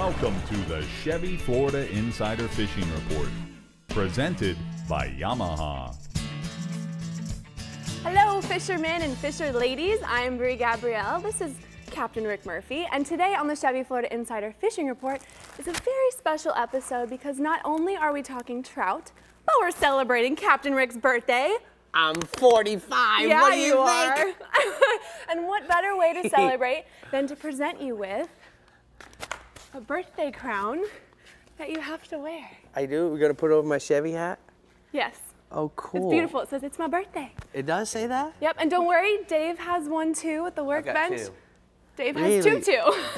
Welcome to the Chevy Florida Insider Fishing Report, presented by Yamaha. Hello, fishermen and fisher ladies. I'm Brie Gabrielle. This is Captain Rick Murphy, and today on the Chevy Florida Insider Fishing Report is a very special episode because not only are we talking trout, but we're celebrating Captain Rick's birthday. I'm 45. Yeah, what do you are. think? And what better way to celebrate than to present you with a birthday crown that you have to wear. I do? We're going to put it over my Chevy hat? Yes. Oh, cool. It's beautiful. It says it's my birthday. It does say that? Yep, and don't worry, Dave has one too at the workbench. two. Dave has two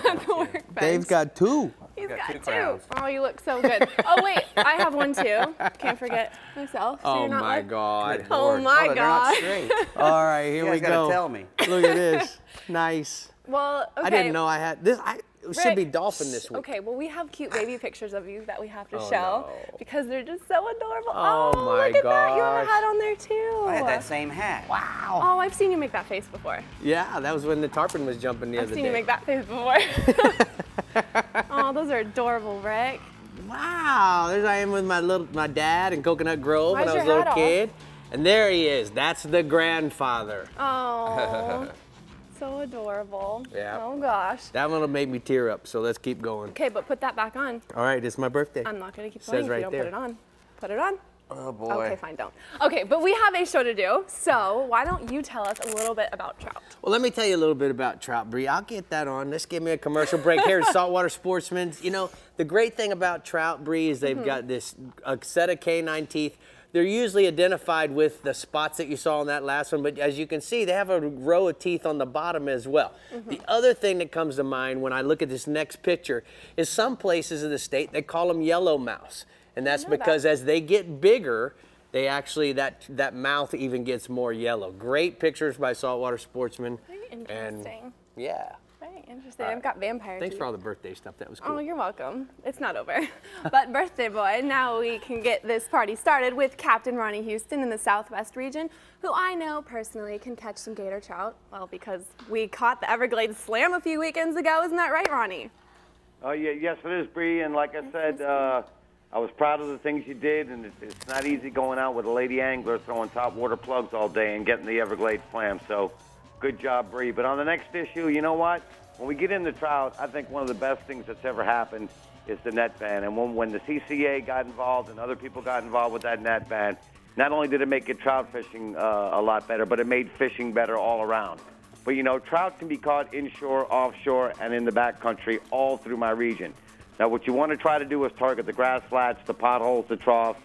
at the workbench. Dave's got two. He's got two. crowns. Oh, you look so good. Oh, wait, I have one too. Can't forget myself. So Oh, you're not my like... God. Oh, my they're God. not straight. All right, here You we guys gotta go. tell me. Look at this. Nice. Well, okay. I didn't know I had this. It should be Rick, dolphin this week. Okay, well, we have cute baby pictures of you that we have to Oh, show no. because they're just so adorable. Oh, my look at that. You have a gosh. hat on there, too. I had that same hat. Wow. Oh, I've seen you make that face before. Yeah, that was when the tarpon was jumping the I've other seen day. you make that face before. Oh, those are adorable, Rick. Wow, there I am with my dad in Coconut Grove Why's when I was a your little hat kid. And there he is. That's the grandfather. Oh, so adorable. Yeah. Oh, gosh. That one will make me tear up, so let's keep going. Okay, but put that back on. All right, it's my birthday. I'm not going to keep Says going if right you don't there. put it on. Put it on. Oh boy. Okay, fine, don't. Okay, but we have a show to do, so why don't you tell us a little bit about trout? Well, let me tell you a little bit about trout, Brie. I'll get that on. Let's give me a commercial break here at Saltwater Sportsman. You know, the great thing about trout, Brie, is they've got this a set of canine teeth. They're usually identified with the spots that you saw on that last one, but as you can see, they have a row of teeth on the bottom as well. The other thing that comes to mind when I look at this next picture is some places in the state, they call them yellow mouse. And that's because as they get bigger, they actually, that mouth even gets more yellow. Great pictures by Saltwater Sportsman. Very interesting. And yeah. Very interesting. I've got vampire Thanks teeth. for all the birthday stuff. That was cool. Oh, you're welcome. It's not over. But birthday boy, now we can get this party started with Captain Ronnie Houston in the Southwest region, who I know personally can catch some gator trout. Well, because we caught the Everglades Slam a few weekends ago. Isn't that right, Ronnie? Oh, yeah, yes, it is, Brie. And like I said, I was proud of the things you did, and it's not easy going out with a lady angler throwing top water plugs all day and getting the Everglades Slam. So good job, Brie. But on the next issue, you know what? When we get into trout, I think one of the best things that's ever happened is the net ban. And when the CCA got involved and other people got involved with that net ban, not only did it make it trout fishing a lot better, but it made fishing better all around. But, you know, trout can be caught inshore, offshore, and in the backcountry all through my region. Now, what you want to try to do is target the grass flats, the potholes, the troughs,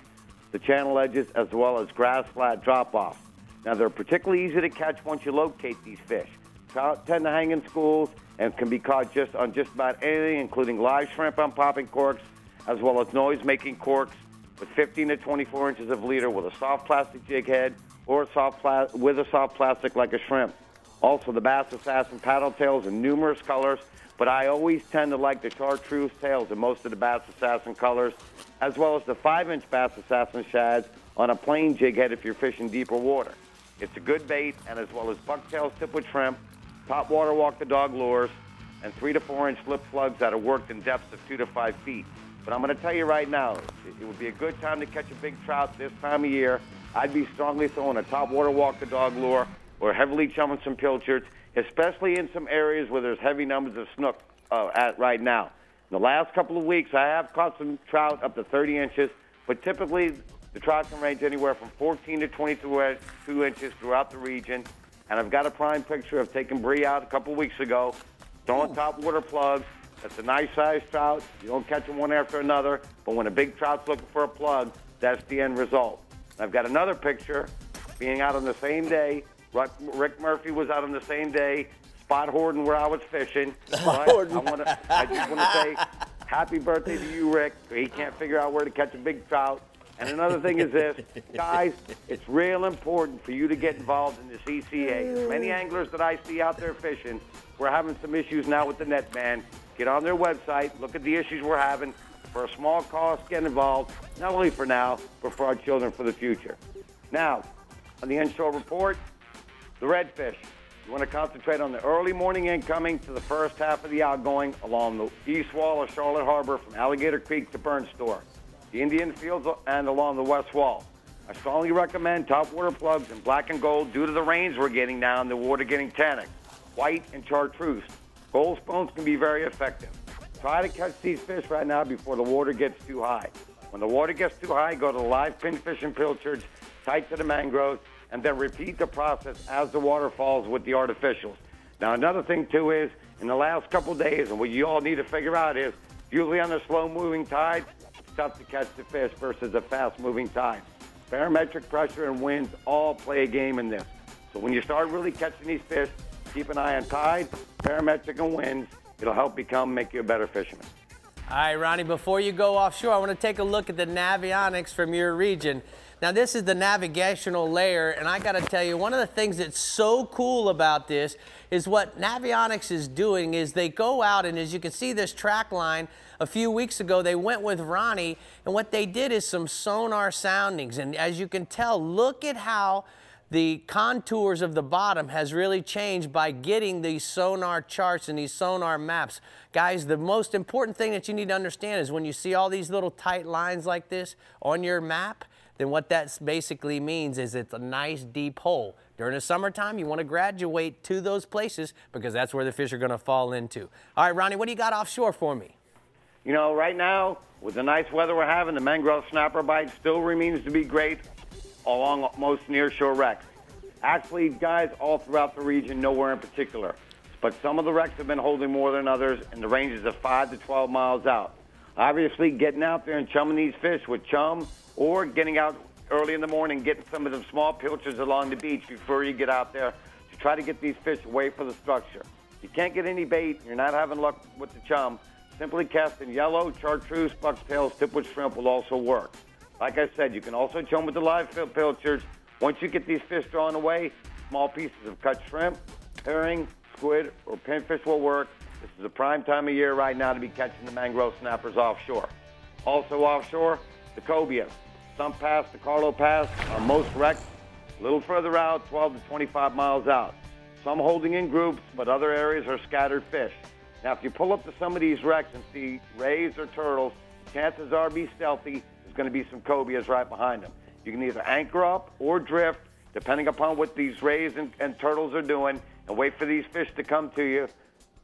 the channel edges, as well as grass flat drop-offs. Now, they're particularly easy to catch once you locate these fish. Trout tend to hang in schools and can be caught on just about anything, including live shrimp on popping corks, as well as noise-making corks with 15 to 24 inches of leader with a soft plastic jig head or a soft plastic like a shrimp. Also, the Bass Assassin paddle tails in numerous colors, but I always tend to like the chartreuse tails in most of the Bass Assassin colors, as well as the 5-inch Bass Assassin shads on a plain jig head if you're fishing deeper water. It's a good bait, and as well as bucktails tipped with shrimp, top water walk the dog lures, and 3 to 4 inch lip slugs that are worked in depths of 2 to 5 feet. But I'm going to tell you right now, it would be a good time to catch a big trout this time of year. I'd be strongly throwing a top water walk the dog lure or heavily chumming some pilchards, especially in some areas where there's heavy numbers of snook at right now. In the last couple of weeks, I have caught some trout up to 30 inches, but typically the trout can range anywhere from 14 to 22 inches throughout the region. And I've got a prime picture of taking Brie out a couple of weeks ago, throwing top water plugs. That's a nice sized trout. You don't catch them one after another, but when a big trout's looking for a plug, that's the end result. I've got another picture being out on the same day. Rick Murphy was out on the same day, spot hoarding where I was fishing. I just want to say happy birthday to you, Rick. He can't figure out where to catch a big trout. And another thing is this, guys, it's real important for you to get involved in the CCA. As many anglers that I see out there fishing, we're having some issues now with the net ban. Get on their website, look at the issues we're having. For a small cost, get involved, not only for now, but for our children for the future. Now, on the inshore report, the redfish. You want to concentrate on the early morning incoming to the first half of the outgoing along the east wall of Charlotte Harbor from Alligator Creek to Burn Store, the Indian Fields, and along the west wall. I strongly recommend top water plugs in black and gold due to the rains we're getting now and the water getting tannic. White and chartreuse. Gold spoons can be very effective. Try to catch these fish right now before the water gets too high. When the water gets too high, go to the live pinfish and pilchards, tight to the mangroves, and then repeat the process as the water falls with the artificials. Now, another thing, too, is in the last couple of days, and what you all need to figure out is, usually on a slow-moving tide, it's tough to catch the fish versus a fast-moving tide. Barometric pressure and winds all play a game in this. So when you start really catching these fish, keep an eye on tide, barometric, and winds. It'll make you a better fisherman. All right, Ronnie, before you go offshore, I want to take a look at the navionics from your region. Now, this is the navigational layer, and I got to tell you, one of the things that's so cool about this is what Navionics is doing is they go out, and as you can see this track line, a few weeks ago, they went with Ronnie, and what they did is some sonar soundings. And as you can tell, look at how the contours of the bottom has really changed by getting these sonar charts and these sonar maps. Guys, the most important thing that you need to understand is when you see all these little tight lines like this on your map, then what that basically means is it's a nice deep hole. During the summertime, you want to graduate to those places because that's where the fish are going to fall into. All right, Ronnie, what do you got offshore for me? You know, right now, with the nice weather we're having, the mangrove snapper bite still remains to be great along most nearshore wrecks. Actually, guys, all throughout the region, nowhere in particular. But some of the wrecks have been holding more than others in the ranges of 5 to 12 miles out. Obviously, getting out there and chumming these fish with chum, or getting out early in the morning, getting some of the small pilchards along the beach before you get out there to try to get these fish away from the structure. If you can't get any bait, you're not having luck with the chum, simply casting yellow, chartreuse, bucktails, tipwood shrimp will also work. Like I said, you can also chum with the live pilchards. Once you get these fish drawn away, small pieces of cut shrimp, herring, squid, or pinfish will work. This is a prime time of year right now to be catching the mangrove snappers offshore. Also offshore, the cobia. Some pass the Carlo Pass are most wrecked a little further out, 12 to 25 miles out. Some holding in groups, but other areas are scattered fish. Now, if you pull up to some of these wrecks and see rays or turtles, chances are be stealthy. There's going to be some cobias right behind them. You can either anchor up or drift, depending upon what these rays and turtles are doing, and wait for these fish to come to you.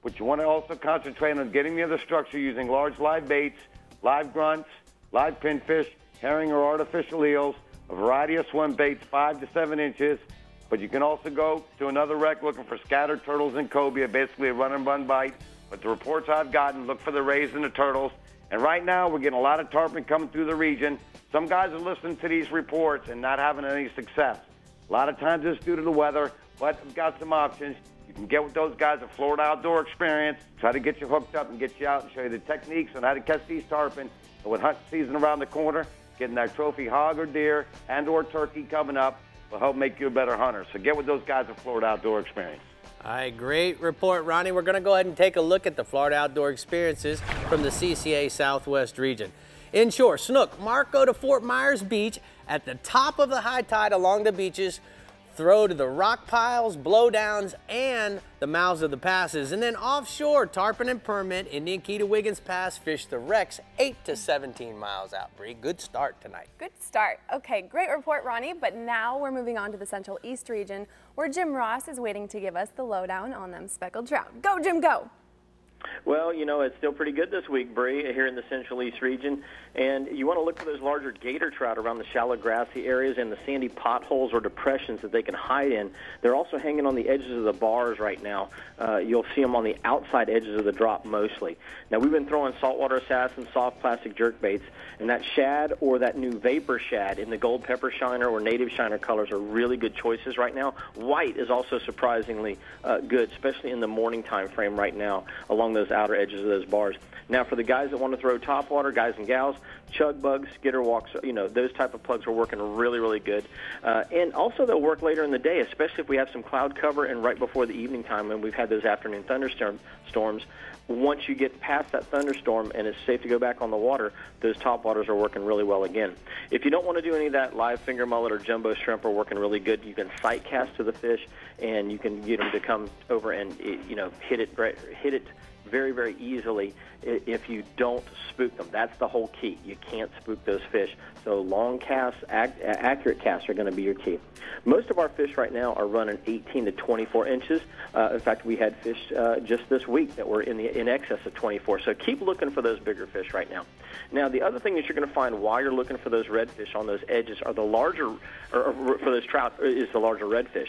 But you want to also concentrate on getting near the structure using large live baits, live grunts, live pinfish, herring or artificial eels, a variety of swim baits 5 to 7 inches. But you can also go to another wreck looking for scattered turtles and cobia, basically a run and run bite. But the reports I've gotten, look for the rays and the turtles. And right now, we're getting a lot of tarpon coming through the region. Some guys are listening to these reports and not having any success. A lot of times it's due to the weather, but we've got some options. You can get with those guys at Florida Outdoor Experience, try to get you hooked up and get you out and show you the techniques on how to catch these tarpon. And with hunt season around the corner, getting that trophy hog or deer and or turkey coming up will help make you a better hunter. So get with those guys at Florida Outdoor Experience. All right, great report, Ronnie. We're going to go ahead and take a look at the Florida Outdoor Experiences from the CCA Southwest region. Inshore, snook, Marco to Fort Myers Beach at the top of the high tide along the beaches, throw to the rock piles, blowdowns, and the mouths of the passes. And then offshore, tarpon and permit, Indian Key to Wiggins Pass, fish the wrecks 8 to 17 miles out, Brie. Good start tonight. Good start. Okay, great report, Ronnie. But now we're moving on to the Central East region, where Jim Ross is waiting to give us the lowdown on them speckled trout. Go, Jim, go! Well, you know, it's still pretty good this week, Brie, here in the Central East region. And you want to look for those larger gator trout around the shallow grassy areas and the sandy potholes or depressions that they can hide in. They're also hanging on the edges of the bars right now. You'll see them on the outside edges of the drop mostly. Now, we've been throwing saltwater assassin, soft plastic jerk baits, and that shad or that new vapor shad in the gold pepper shiner or native shiner colors are really good choices right now. White is also surprisingly good, especially in the morning time frame right now, along along those outer edges of those bars. Now, for the guys that want to throw topwater, guys and gals, chug bugs, skitter walks, those type of plugs are working really, really good. And also they'll work later in the day, especially if we have some cloud cover and right before the evening time when we've had those afternoon thunderstorms. Once you get past that thunderstorm and it's safe to go back on the water, those top waters are working really well again. If you don't want to do any of that, live finger mullet or jumbo shrimp are working really good. You can sight cast to the fish, and you can get them to come over and hit it very, very easily if you don't spook them. That's the whole key. You can't spook those fish. So long casts, accurate casts are going to be your key. Most of our fish right now are running 18 to 24 inches. In fact, we had fish just this week that were in excess of 24. So keep looking for those bigger fish right now. Now, the other thing that you're going to find while you're looking for those redfish on those edges are the larger, or for those trout, is the larger redfish.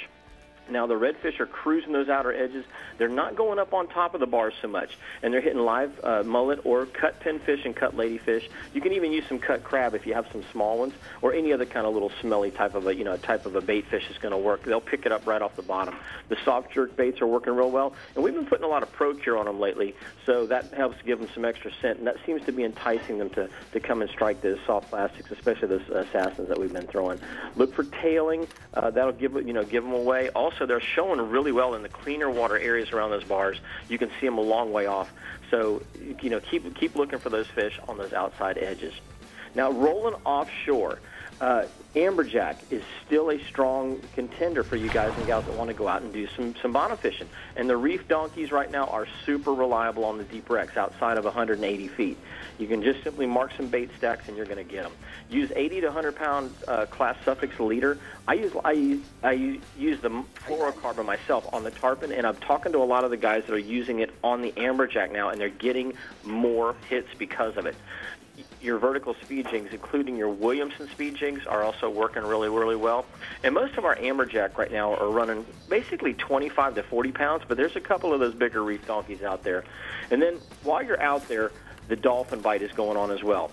Now, the redfish are cruising those outer edges. They're not going up on top of the bars so much, and they're hitting live mullet or cut pinfish and cut ladyfish. You can even use some cut crab if you have some small ones, or any other kind of little smelly type of a bait fish is going to work. They'll pick it up right off the bottom. The soft jerk baits are working real well, and we've been putting a lot of Pro-Cure on them lately, so that helps give them some extra scent, and that seems to be enticing them to come and strike those soft plastics, especially those assassins that we've been throwing. Look for tailing. That'll give them away. Also, they're showing really well in the cleaner water areas around those bars. You can see them a long way off. So, keep looking for those fish on those outside edges. Now, rolling offshore, amberjack is still a strong contender for you guys and gals that want to go out and do some bottom fishing. And the reef donkeys right now are super reliable on the deep wrecks outside of 180 feet. You can just simply mark some bait stacks and you're going to get them. Use 80 to 100 pound class Suffix leader. I use the fluorocarbon myself on the tarpon, and I'm talking to a lot of the guys that are using it on the amberjack now, and they're getting more hits because of it. Your vertical speed jigs, including your Williamson speed jigs, are also working really, really well. And most of our amberjack right now are running basically 25 to 40 pounds, but there's a couple of those bigger reef donkeys out there. And then while you're out there, the dolphin bite is going on as well.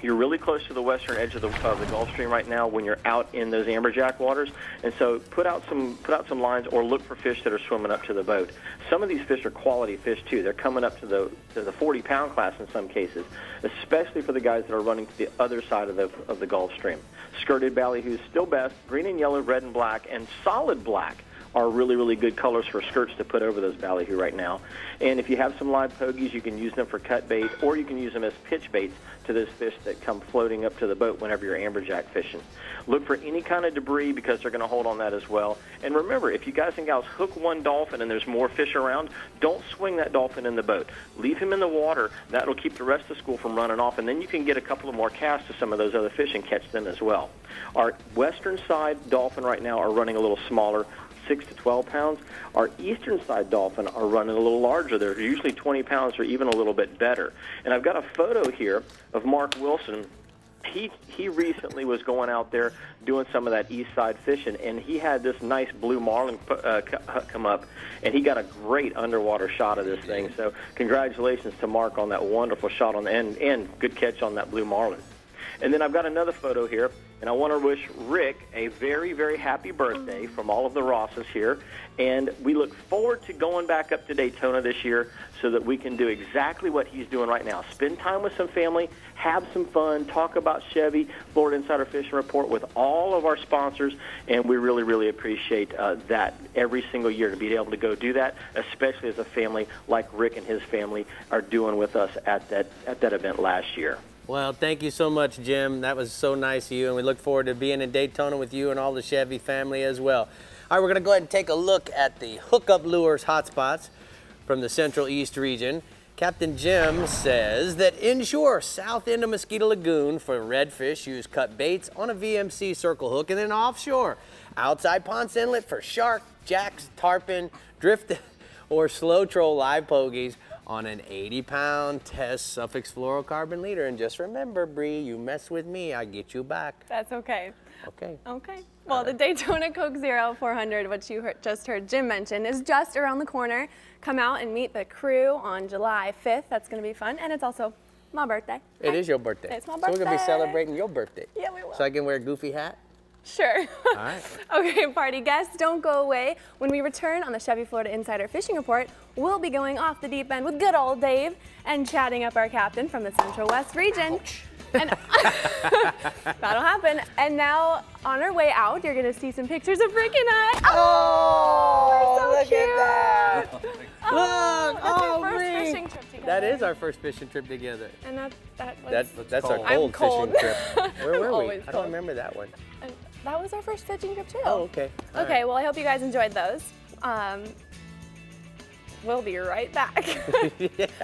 You're really close to the western edge of the Gulf Stream right now when you're out in those amberjack waters, and so put out some lines or look for fish that are swimming up to the boat. Some of these fish are quality fish too. They're coming up to the 40-pound class in some cases, especially for the guys that are running to the other side of the Gulf Stream. Skirted ballyhoo's still best. Green and yellow, red and black, and solid black are really, really good colors for skirts to put over those ballyhoo right now. And if you have some live pogies, you can use them for cut bait, or you can use them as pitch baits to those fish that come floating up to the boat whenever you're amberjack fishing. Look for any kind of debris because they're going to hold on that as well. And remember, if you guys and gals hook one dolphin and there's more fish around, don't swing that dolphin in the boat. Leave him in the water. That'll keep the rest of the school from running off, and then you can get a couple of more casts to some of those other fish and catch them as well. Our western side dolphin right now are running a little smaller, 6 to 12 pounds. Our eastern side dolphin are running a little larger. They're usually 20 pounds or even a little bit better. And I've got a photo here of Mark Wilson. He recently was going out there doing some of that east side fishing, and he had this nice blue marlin come up, and he got a great underwater shot of this thing. So congratulations to Mark on that wonderful shot on the end, and good catch on that blue marlin. And then I've got another photo here, and I want to wish Rick a very, very happy birthday from all of the Rosses here. And we look forward to going back up to Daytona this year so that we can do exactly what he's doing right now. Spend time with some family, have some fun, talk about Chevy, Florida Insider Fishing Report with all of our sponsors, and we really, really appreciate that every single year to be able to go do that, especially as a family like Rick and his family are doing with us at that event last year. Well, thank you so much, Jim. That was so nice of you, and we look forward to being in Daytona with you and all the Chevy family as well. All right, we're going to go ahead and take a look at the hookup lures hotspots from the Central East region. Captain Jim says that inshore, south end of Mosquito Lagoon for redfish, use cut baits on a VMC circle hook, and then offshore, outside Ponce Inlet for shark, jacks, tarpon, drift, or slow troll live pogies on an 80-pound test Suffix fluorocarbon leader. And just remember, Brie, you mess with me, I get you back. That's okay. Okay. Okay. Well, the Daytona Coke Zero 400, which you just heard Jim mention, is just around the corner. Come out and meet the crew on July 5th. That's going to be fun. And it's also my birthday. It is your birthday. It's my birthday. So we're going to be celebrating your birthday. Yeah, we will. So I can wear a goofy hat? Sure. All right. Okay, party guests, don't go away. When we return on the Chevy Florida Insider Fishing Report, we'll be going off the deep end with good old Dave and chatting up our captain from the Central West region. Ouch. And that'll happen. And now, on our way out, you're going to see some pictures of Rick and I. Oh, so look cute. at that. Oh, Look. that's Oh, our first Brie. fishing trip together. That is our first fishing trip together. And that was... That's our cold. cold I'm fishing trip. Where were we? Always I don't cold. remember that one. And that was our first fishing trip, too. Oh, okay. All Okay, right. well, I hope you guys enjoyed those. We'll be right back.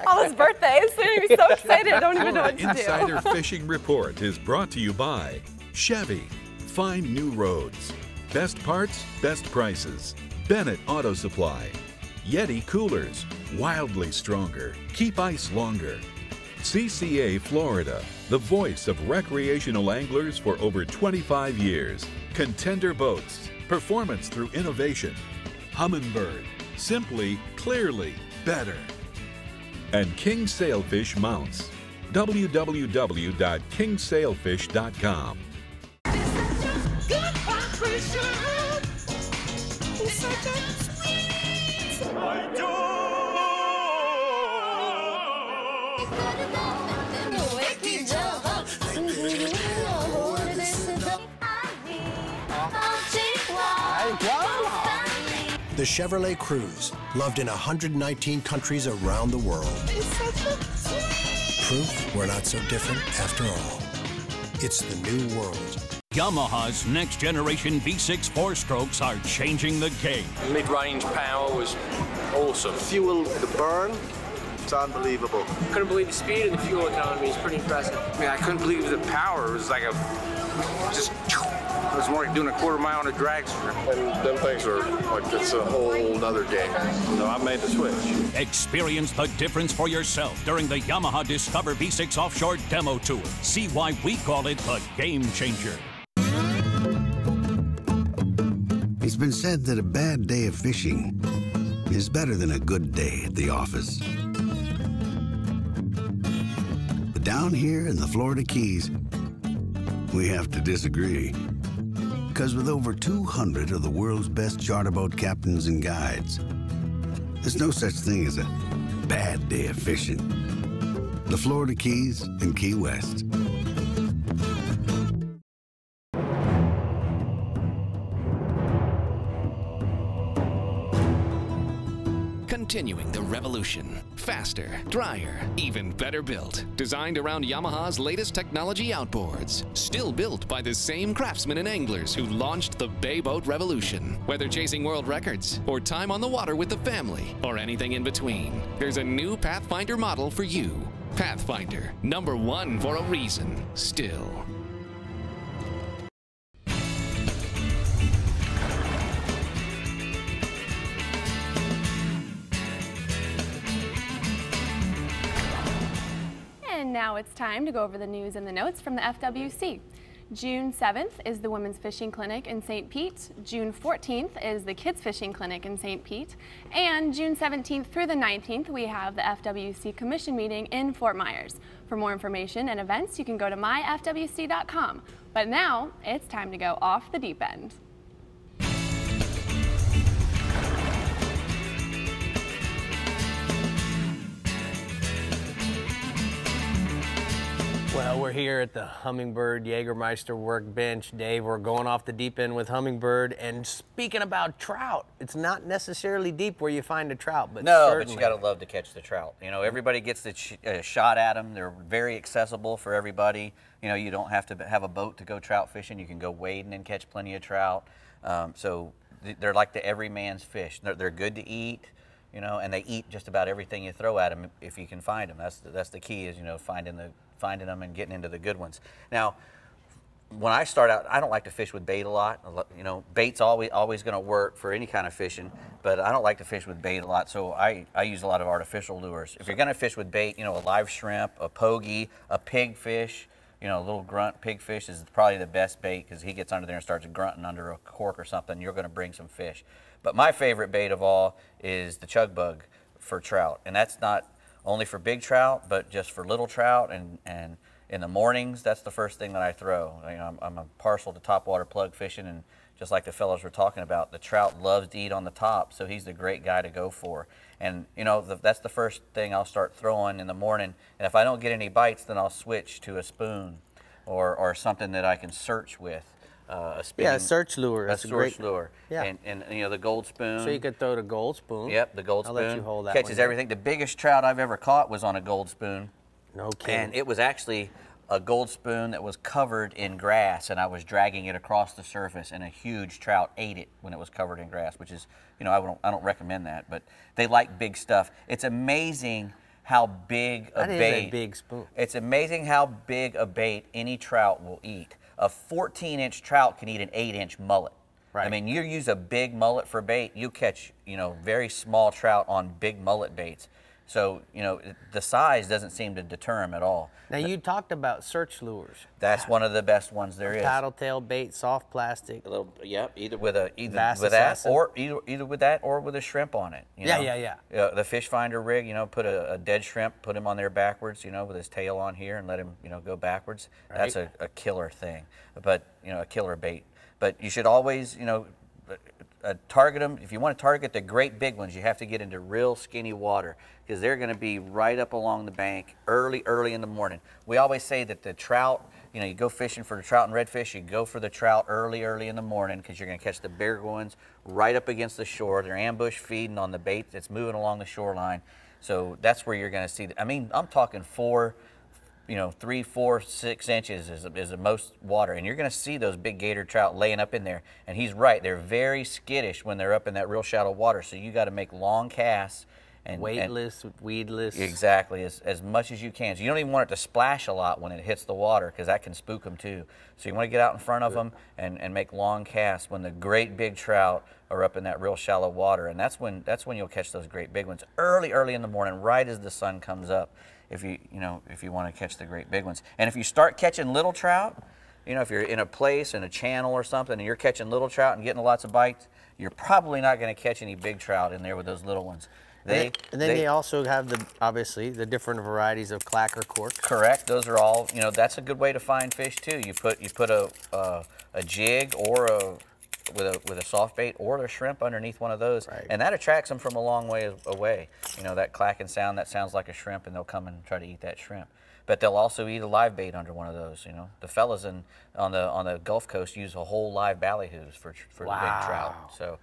All those birthdays, they're gonna be so excited. I don't even know what to do. Insider Fishing Report is brought to you by Chevy. Find new roads. Best parts, best prices. Bennett Auto Supply. Yeti Coolers. Wildly stronger. Keep ice longer. CCA Florida, the voice of recreational anglers for over 25 years. Contender Boats. Performance through innovation. Humminbird. Simply, clearly, better. And King Sailfish Mounts. www.kingsailfish.com. The Chevrolet Cruze, loved in 119 countries around the world. Proof we're not so different after all. It's the new world. Yamaha's next generation V6 4-strokes are changing the game. Mid-range power was awesome. Fuel, the burn, it's unbelievable. Couldn't believe the speed and the fuel economy is pretty impressive. I mean, I couldn't believe the power. It was like it was more like doing a quarter mile on a drag strip. And them things are like, it's a whole nother game. So I made the switch. Experience the difference for yourself during the Yamaha Discover V6 Offshore Demo Tour. See why we call it the Game Changer. It's been said that a bad day of fishing is better than a good day at the office. But down here in the Florida Keys, we have to disagree. Because with over 200 of the world's best charter boat captains and guides, there's no such thing as a bad day of fishing. The Florida Keys and Key West. Continuing the revolution. Faster, drier, even better built. Designed around Yamaha's latest technology outboards. Still built by the same craftsmen and anglers who launched the Bay Boat Revolution. Whether chasing world records, or time on the water with the family, or anything in between, there's a new Pathfinder model for you. Pathfinder, #1 for a reason, still. And now it's time to go over the news and the notes from the FWC. June 7th is the Women's Fishing Clinic in St. Pete. June 14th is the Kids Fishing Clinic in St. Pete. And June 17th through the 19th, we have the FWC Commission meeting in Fort Myers. For more information and events, you can go to myfwc.com. But now, it's time to go off the deep end. Well, we're here at the Humminbird Jägermeister workbench. Dave, we're going off the deep end with Humminbird. And speaking about trout, it's not necessarily deep where you find a trout, but no, certainly. but you got to love to catch the trout. You know, everybody gets the shot at them. They're very accessible for everybody. You know, you don't have to have a boat to go trout fishing. You can go wading and catch plenty of trout. So they're like the everyman's fish. They're good to eat. You know, and they eat just about everything you throw at them if you can find them. That's the key, is, you know, finding them and getting into the good ones. Now, when I start out, I don't like to fish with bait a lot. You know, bait's always going to work for any kind of fishing, but I don't like to fish with bait a lot, so I use a lot of artificial lures. If you're going to fish with bait, you know, a live shrimp, a pogie, a pigfish, you know, a little grunt pigfish is probably the best bait, because he gets under there and starts grunting under a cork or something, you're going to bring some fish. But my favorite bait of all is the chug bug for trout, and that's not only for big trout, but just for little trout and In the mornings, that's the first thing that I throw. You know, I'm a partial to topwater plug fishing, and just like the fellows were talking about, the trout loves to eat on the top, so he's the great guy to go for. And you know, that's the first thing I'll start throwing in the morning. And if I don't get any bites, then I'll switch to a spoon or something that I can search with. A search lure. A search lure. Yeah. And you know, the gold spoon. So you could throw the gold spoon. Yep, the gold I'll spoon. let you hold that catches one everything. The biggest trout I've ever caught was on a gold spoon. No kidding. And it was actually a gold spoon that was covered in grass, and I was dragging it across the surface, and a huge trout ate it when it was covered in grass, which is, you know, I don't recommend that, but they like big stuff. It's amazing how big a bait. That is a big spoon. It's amazing how big a bait any trout will eat. A 14-inch trout can eat an 8-inch mullet. Right. I mean, you use a big mullet for bait, you catch, you know, very small trout on big mullet baits. So, you know, the size doesn't seem to deter them at all. Now, you talked about search lures. That's one of the best ones there is. Paddle tail bait, soft plastic. A little, yep, either with that or with a shrimp on it. You know? Yeah. The fish finder rig, you know, put a dead shrimp, put him on there backwards, you know, with his tail on here, and let him, you know, go backwards. Right. That's a killer thing, but you know, a killer bait. But you should always, you know, target them. If you want to target the great big ones, you have to get into real skinny water, because they're going to be right up along the bank early in the morning. We always say that the trout, you know, you go fishing for the trout and redfish, you go for the trout early in the morning, because you're going to catch the bigger ones right up against the shore. They're ambush feeding on the bait that's moving along the shoreline. So that's where you're going to see, I mean, I'm talking 3, 4, 6 inches is the most water, and you're going to see those big gator trout laying up in there. And he's right, they're very skittish when they're up in that real shallow water, so you got to make long casts. And weightless, weedless. Exactly, as much as you can. So you don't even want it to splash a lot when it hits the water, because that can spook them too. So you want to get out in front of them and make long casts when the great big trout are up in that real shallow water, and that's when you'll catch those great big ones early in the morning, right as the sun comes up. If you want to catch the great big ones. And if you start catching little trout, you know, if you're in a place, in a channel or something, and you're catching little trout and getting lots of bites, you're probably not going to catch any big trout in there with those little ones. And then they also have obviously the different varieties of clacker corks. Correct. Those are all, you know, that's a good way to find fish too. You put a jig or with a soft bait or a shrimp underneath one of those, right, and that attracts them from a long way away. You know, that clacking sound, that sounds like a shrimp, and they'll come and try to eat that shrimp. But they'll also eat a live bait under one of those. You know, the fellas on the Gulf Coast use a whole live ballyhoos for the big trout. So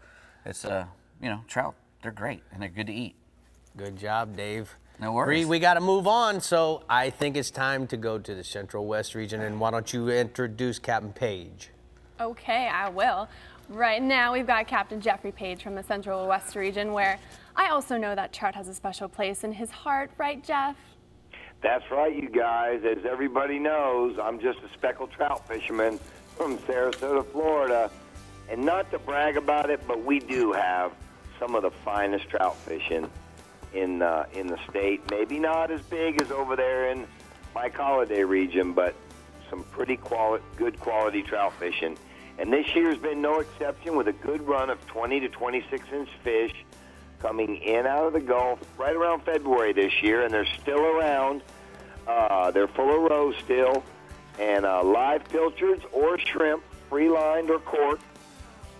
it's you know, trout, they're great and they're good to eat. Good job, Dave. No worries. Bree, we got to move on, so I think it's time to go to the Central West region, and why don't you introduce Captain Page? Okay, I will. Right now, we've got Captain Jeffrey Page from the Central West region, where I also know that trout has a special place in his heart, right, Jeff? That's right, you guys. As everybody knows, I'm just a speckled trout fisherman from Sarasota, Florida. And not to brag about it, but we do have some of the finest trout fishing in the state. Maybe not as big as over there in Mike Holiday region, but some pretty good quality trout fishing. And this year's been no exception, with a good run of 20 to 26-inch fish coming in out of the Gulf right around February this year, and they're still around. They're full of roe still, and live pilchards or shrimp, free-lined or corked,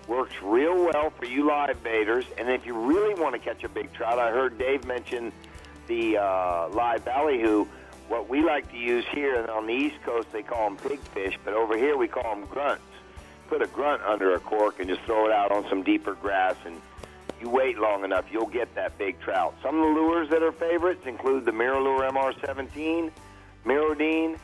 works real well for you live baiters. And if you really want to catch a big trout, I heard Dave mention the live ballyhoo. What we like to use here, and on the East Coast they call them pigfish, but over here we call them grunts. Put a grunt under a cork and just throw it out on some deeper grass, and you wait long enough, you'll get that big trout. Some of the lures that are favorites include the MirrOlure MR17, Mirrodine,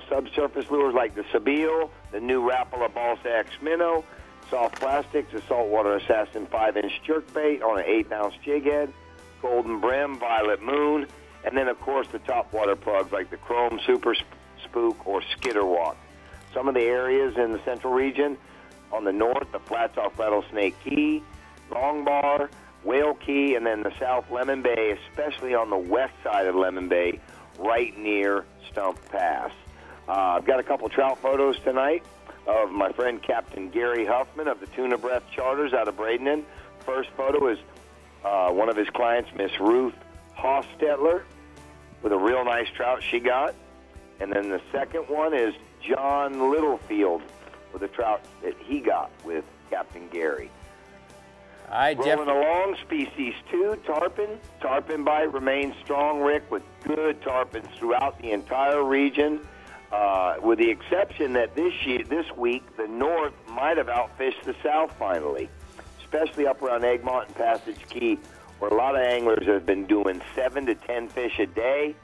subsurface lures like the Sabile, the new Rapala Balsa X Minnow, soft plastics, the Saltwater Assassin 5-inch jerkbait on an 1/8-ounce jig head, Golden Brim, Violet Moon, and then, of course, the top water plugs like the Chrome Super Spook or Skitterwalk. Some of the areas in the central region, on the north, the flats off Rattlesnake Key, Long Bar, Whale Key, and then the South Lemon Bay, especially on the west side of Lemon Bay, right near Stump Pass. I've got a couple trout photos tonight of my friend Captain Gary Huffman of the Tuna Breath Charters out of Bradenton. First photo is one of his clients, Miss Ruth Hostetler, with a real nice trout she got. And then the second one is John Littlefield with a trout that he got with Captain Gary. All right, Jeff. Rolling along, species 2, tarpon. Tarpon bite remains strong, Rick, with good tarpons throughout the entire region, with the exception that this week, the north might have outfished the south finally, especially up around Egmont and Passage Key, where a lot of anglers have been doing 7 to 10 fish a day.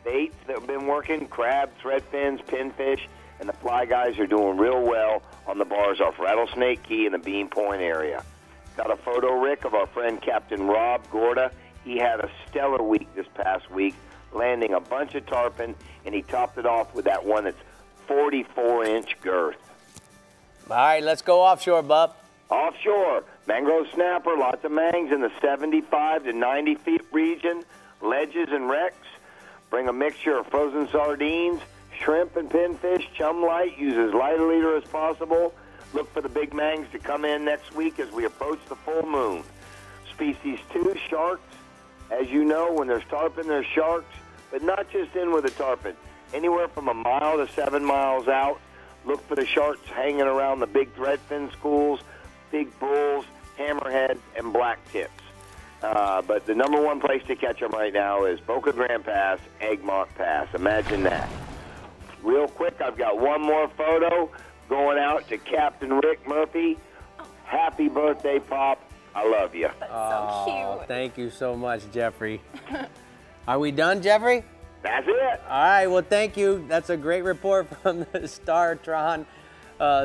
Baits that have been working, crab, threadfins, pinfish, and the fly guys are doing real well on the bars off Rattlesnake Key and the Bean Point area. Got a photo, Rick, of our friend Captain Rob Gorda. He had a stellar week this past week, landing a bunch of tarpon, and he topped it off with that one that's 44-inch girth. All right, let's go offshore, bub. Offshore, mangrove snapper, lots of mangs in the 75 to 90 feet region, ledges and wrecks. Bring a mixture of frozen sardines, shrimp and pinfish. Chum light, use as light a leader as possible. Look for the big mangs to come in next week as we approach the full moon. Species 2, sharks. As you know, when there's tarpon, there's sharks, but not just in with the tarpon. Anywhere from a mile to 7 miles out, look for the sharks hanging around the big threadfin schools, big bulls, hammerheads, and black tips. But the number one place to catch them right now is Boca Grande Pass, Egmont Pass. Imagine that. Real quick, I've got one more photo going out to Captain Rick Murphy. Happy birthday, Pop. I love you. That's so cute. Thank you so much, Jeffrey. Are we done, Jeffrey? That's it. All right, well, thank you. That's a great report from the StarTron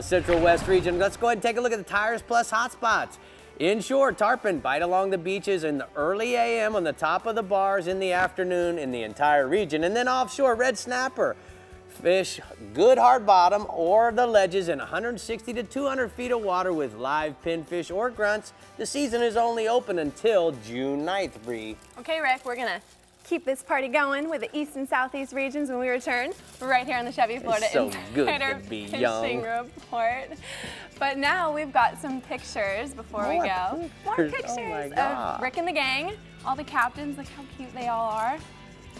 Central West region. Let's go ahead and take a look at the Tires Plus hotspots. Inshore, tarpon bite along the beaches in the early a.m. on the top of the bars in the afternoon in the entire region. And then offshore, red snapper. Fish good hard bottom or the ledges in 160 to 200 feet of water with live pinfish or grunts. The season is only open until June 9th, Brie. Okay, Rick, we're going to keep this party going with the east and southeast regions when we return. We're right here on the Chevy, Florida It's so good Insider to be Fishing young. Report. But now we've got some pictures before we go. More pictures of Rick and the gang. All the captains, look how cute they all are.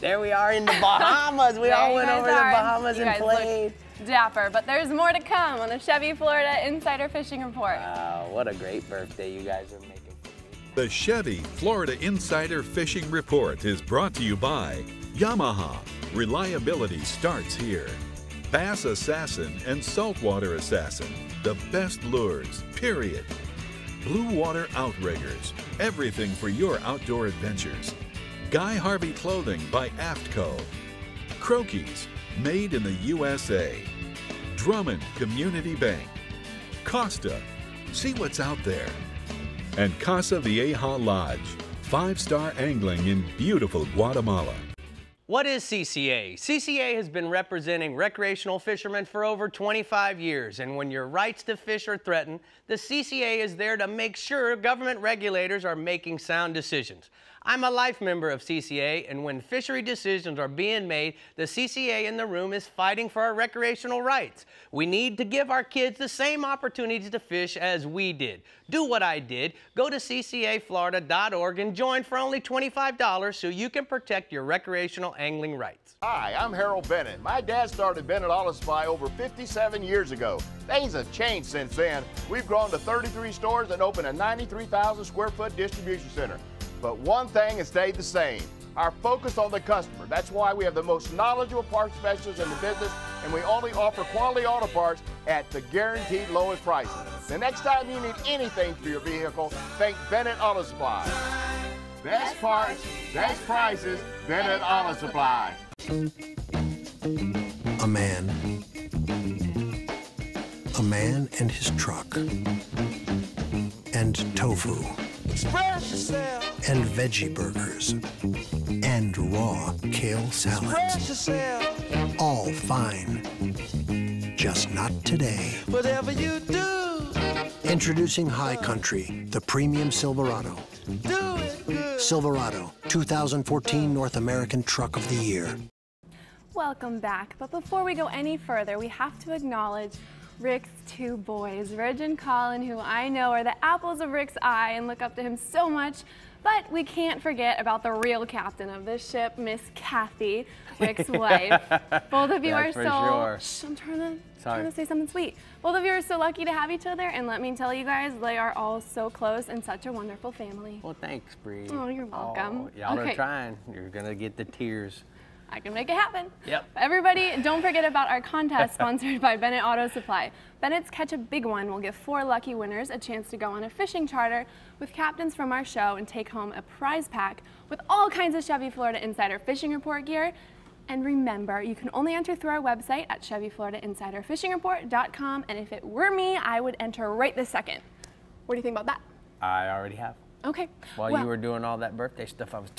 There we are in the Bahamas. We all went over to the Bahamas and played. Dapper, but there's more to come on the Chevy, Florida Insider Fishing Report. Wow, what a great birthday you guys are making for me. The Chevy Florida Insider Fishing Report is brought to you by Yamaha. Reliability starts here. Bass Assassin and Saltwater Assassin, the best lures, period. Blue Water Outriggers, everything for your outdoor adventures. Guy Harvey Clothing by Aftco. Croquis, made in the USA. Drummond Community Bank. Costa, see what's out there. And Casa Vieja Lodge, 5-star angling in beautiful Guatemala. What is CCA? CCA has been representing recreational fishermen for over 25 years, and when your rights to fish are threatened, the CCA is there to make sure government regulators are making sound decisions. I'm a life member of CCA, and when fishery decisions are being made, the CCA in the room is fighting for our recreational rights. We need to give our kids the same opportunities to fish as we did. Do what I did. Go to ccaflorida.org and join for only $25 so you can protect your recreational angling rights. Hi, I'm Harold Bennett. My dad started Bennett Auto Supply over 57 years ago. Things have changed since then. We've grown to 33 stores and opened a 93,000 square foot distribution center. But one thing has stayed the same, our focus on the customer. That's why we have the most knowledgeable parts specialists in the business, and we only offer quality auto parts at the guaranteed lowest prices. The next time you need anything for your vehicle, think Bennett Auto Supply. Best parts, best prices, Bennett Auto Supply. A man and his truck, and tofu, and veggie burgers, and raw kale salads. All fine, just not today. Whatever you do. Introducing High Country, the premium Silverado. Do it good. Silverado, 2014 North American Truck of the Year. Welcome back, but before we go any further, we have to acknowledge Rick's two boys, Reg and Colin, who I know are the apples of Rick's eye and look up to him so much. But we can't forget about the real captain of this ship, Miss Kathy, Rick's wife. Both of you are so... Sure. Shh, I'm trying to say something sweet. Both of you are so lucky to have each other, and let me tell you guys, they are all so close and such a wonderful family. Well, thanks, Brie. Oh, you're welcome. Y'all are trying. You're going to get the tears. I can make it happen. Yep. Everybody, don't forget about our contest sponsored by Bennett Auto Supply. Bennett's Catch a Big One will give 4 lucky winners a chance to go on a fishing charter with captains from our show and take home a prize pack with all kinds of Chevy Florida Insider Fishing Report gear. And remember, you can only enter through our website at ChevyFloridaInsiderFishingReport.com. And if it were me, I would enter right this second. What do you think about that? I already have. Okay. While you were doing all that birthday stuff, I was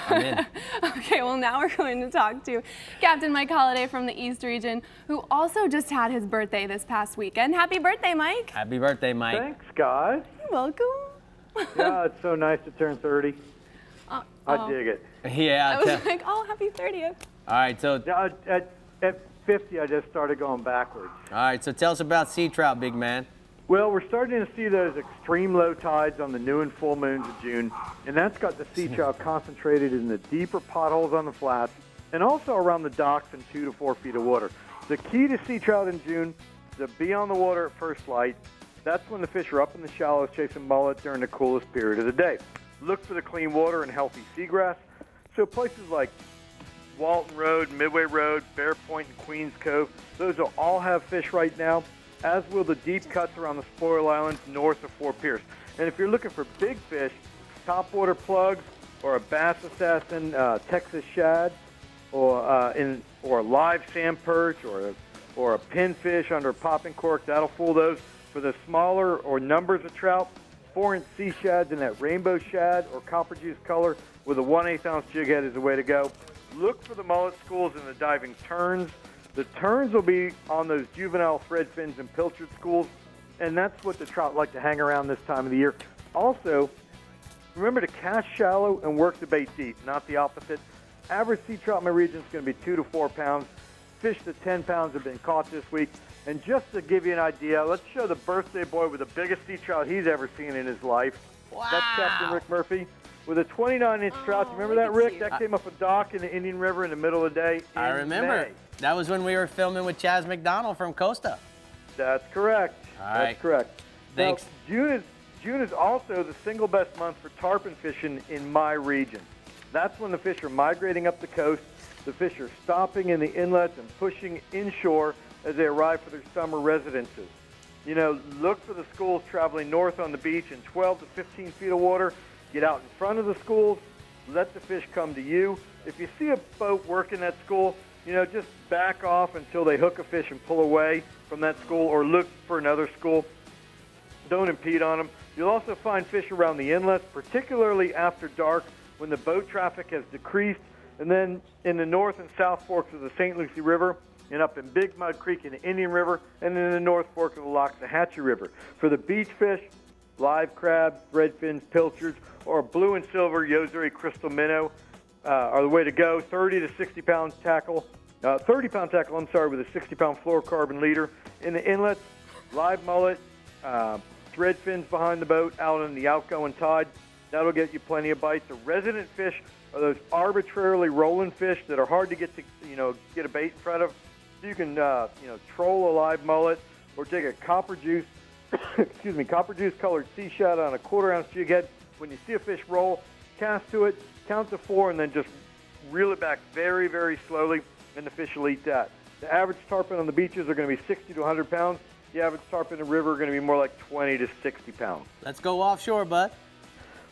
I'm in. Okay, well now we're going to talk to Captain Mike Holliday from the East Region, who also just had his birthday this past weekend. Happy birthday, Mike. Happy birthday, Mike. Thanks, guys. You're welcome. Yeah, it's so nice to turn 30. I dig it. Yeah. I was like, oh, happy 30th. All right, so... At 50, I just started going backwards. All right, so tell us about sea trout, big man. Well, we're starting to see those extreme low tides on the new and full moons of June, and that's got the sea trout concentrated in the deeper potholes on the flats and also around the docks in 2 to 4 feet of water. The key to sea trout in June is to be on the water at first light. That's when the fish are up in the shallows chasing mullet during the coolest period of the day. Look for the clean water and healthy seagrass. So places like Walton Road, Midway Road, Bear Point, and Queens Cove, those will all have fish right now, as will the deep cuts around the Spoil Islands north of Fort Pierce. And if you're looking for big fish, topwater plugs or a bass assassin, Texas shad, or a live sand perch or a pinfish under a popping cork, that'll fool those. For the smaller or numbers of trout, 4-inch sea shads in that rainbow shad or copper juice color with a 1/8 ounce jig head is the way to go. Look for the mullet schools in the diving terns. The terns will be on those juvenile thread fins and pilchard schools, and that's what the trout like to hang around this time of the year. Also, remember to cast shallow and work the bait deep, not the opposite. Average sea trout in my region is going to be 2 to 4 pounds. Fish to 10 pounds have been caught this week. And just to give you an idea, let's show the birthday boy with the biggest sea trout he's ever seen in his life. Wow. That's Captain Rick Murphy with a 29-inch trout. You remember that, Rick? That came up a dock in the Indian River in the middle of the day. I remember. May. That was when we were filming with Chaz McDonald from Costa. That's correct. All right. That's correct. Thanks. Now, June is also the single best month for tarpon fishing in my region. That's when the fish are migrating up the coast. The fish are stopping in the inlets and pushing inshore as they arrive for their summer residences. You know, look for the schools traveling north on the beach in 12 to 15 feet of water. Get out in front of the schools. Let the fish come to you. If you see a boat working that school, you know, just back off until they hook a fish and pull away from that school or look for another school. Don't impede on them. You'll also find fish around the inlets, particularly after dark when the boat traffic has decreased. And then in the north and south forks of the St. Lucie River, and up in Big Mud Creek in the Indian River, and in the north fork of the Loxahatchee River. For the beach fish, live crabs, redfins, pilchards, or blue and silver Yozuri crystal minnow are the way to go. 30 to 60 pound tackle, 30-pound tackle, with a 60-pound fluorocarbon leader. In the inlets, live mullet, thread fins behind the boat out on the outgoing tide. That'll get you plenty of bites. The resident fish are those arbitrarily rolling fish that are hard to get a bait in front of. So you can, troll a live mullet or take a copper juice colored sea shad on a 1/4 ounce jig head. When you see a fish roll, cast to it, count to 4, and then just reel it back very, very slowly, and the fish will eat that. The average tarpon on the beaches are going to be 60 to 100 pounds. The average tarpon in the river are going to be more like 20 to 60 pounds. Let's go offshore, bud.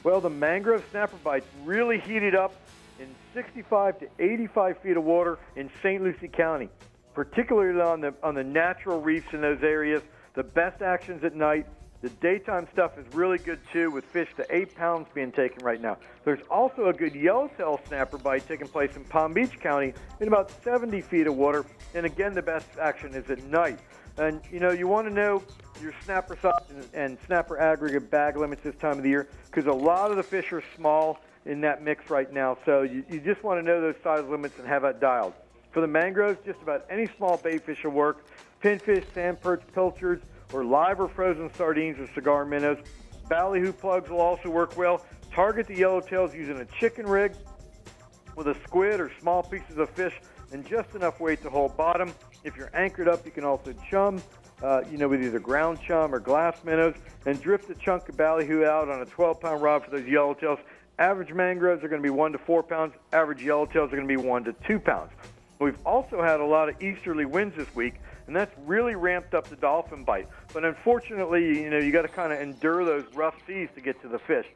Well, the mangrove snapper bites really heated up in 65 to 85 feet of water in St. Lucie County, particularly on the natural reefs in those areas. The best action's at night. The daytime stuff is really good, too, with fish to 8 pounds being taken right now. There's also a good yellowtail snapper bite taking place in Palm Beach County in about 70 feet of water. And, again, the best action is at night. And, you want to know your snapper size and snapper aggregate bag limits this time of the year because a lot of the fish are small in that mix right now. So you just want to know those size limits and have that dialed. For the mangroves, just about any small bait fish will work. Pinfish, sand perch, pilchards, or live or frozen sardines or cigar minnows. Ballyhoo plugs will also work well. target the yellowtails using a chicken rig with a squid or small pieces of fish and just enough weight to hold bottom. If you're anchored up, you can also chum, with either ground chum or glass minnows, and drift a chunk of ballyhoo out on a 12-pound rod for those yellowtails. Average mangroves are going to be 1 to 4 pounds. Average yellowtails are going to be 1 to 2 pounds. We've also had a lot of easterly winds this week, and that's really ramped up the dolphin bite. But unfortunately, you got to kind of endure those rough seas to get to the fish.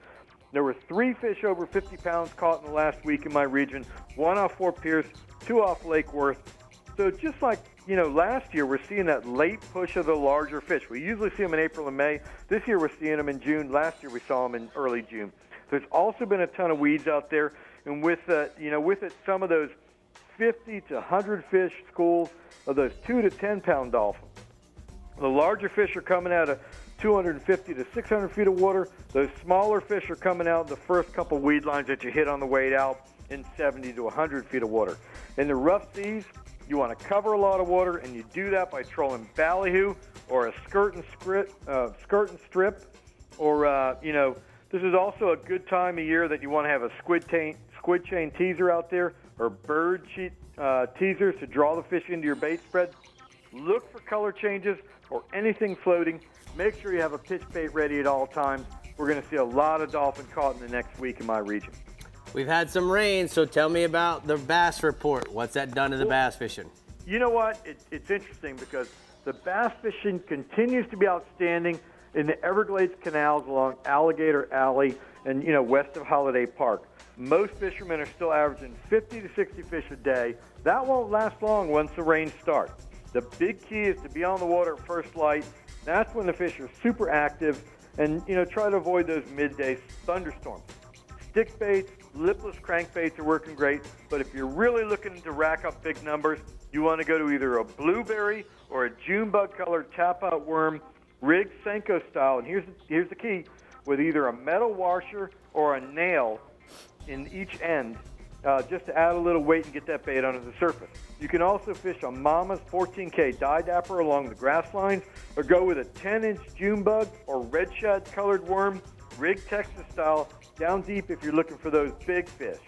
There were 3 fish over 50 pounds caught in the last week in my region, 1 off Fort Pierce, 2 off Lake Worth. So just like, last year, we're seeing that late push of the larger fish. We usually see them in April and May. This year, we're seeing them in June. Last year, we saw them in early June. There's also been a ton of weeds out there, and with it, some of those 50 to 100 fish schools of those 2 to 10 pound dolphins. The larger fish are coming out of 250 to 600 feet of water. Those smaller fish are coming out in the first couple weed lines that you hit on the way out in 70 to 100 feet of water. In the rough seas, you want to cover a lot of water, and you do that by trolling ballyhoo or a skirt and strip, or this is also a good time of year that you want to have a squid chain teaser out there, or bird teasers to draw the fish into your bait spread. Look for color changes or anything floating. Make sure you have a pitch bait ready at all times. We're going to see a lot of dolphin caught in the next week in my region. We've had some rain, so tell me about the bass report. What's that done to the bass fishing? You know what? It's interesting because the bass fishing continues to be outstanding in the Everglades canals along Alligator Alley and, west of Holiday Park. Most fishermen are still averaging 50 to 60 fish a day. That won't last long once the rains start. The big key is to be on the water at first light. That's when the fish are super active, and, try to avoid those midday thunderstorms. Stick baits, lipless crankbaits are working great, but if you're really looking to rack up big numbers, you want to go to either a blueberry or a June bug colored tap-out worm, rigged Senko style, and here's the key, with either a metal washer or a nail in each end, just to add a little weight and get that bait under the surface. You can also fish a Mama's 14K dye dapper along the grass lines, or go with a 10-inch June bug or red shad colored worm, rigged Texas style, down deep if you're looking for those big fish.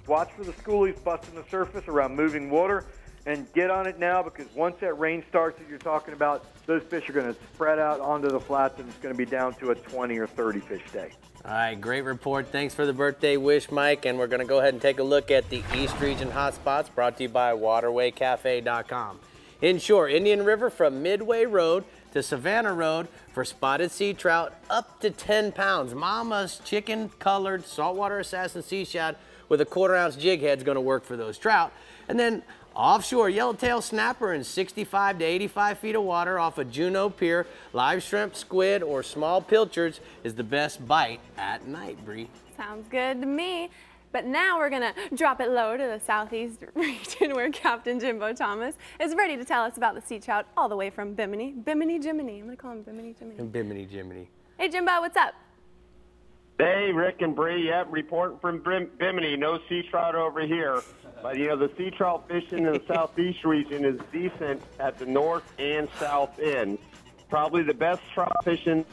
Watch for the schoolies busting the surface around moving water, and get on it now, because once that rain starts that you're talking about, those fish are going to spread out onto the flats, and it's going to be down to a 20 or 30 fish day. All right, great report. Thanks for the birthday wish, Mike. And we're going to go ahead and take a look at the East Region hotspots, brought to you by WaterwayCafe.com. Inshore, Indian River from Midway Road to Savannah Road for spotted sea trout up to 10 pounds. Mama's chicken-colored saltwater assassin sea shad with a 1/4 ounce jig head is going to work for those trout. And then offshore, yellowtail snapper in 65 to 85 feet of water off of Juneau Pier. Live shrimp, squid, or small pilchards is the best bite at night, Brie. Sounds good to me. But now we're going to drop it low to the southeast region, where Captain Jimbo Thomas is ready to tell us about the sea trout all the way from Bimini. Bimini Jiminy. I'm going to call him Bimini Jiminy. Bimini Jiminy. Hey, Jimbo, what's up? Hey, Rick and Brie. Yep, reporting from Bimini. No sea trout over here. But, the sea trout fishing in the southeast region is decent at the north and south end. Probably the best trout fishing.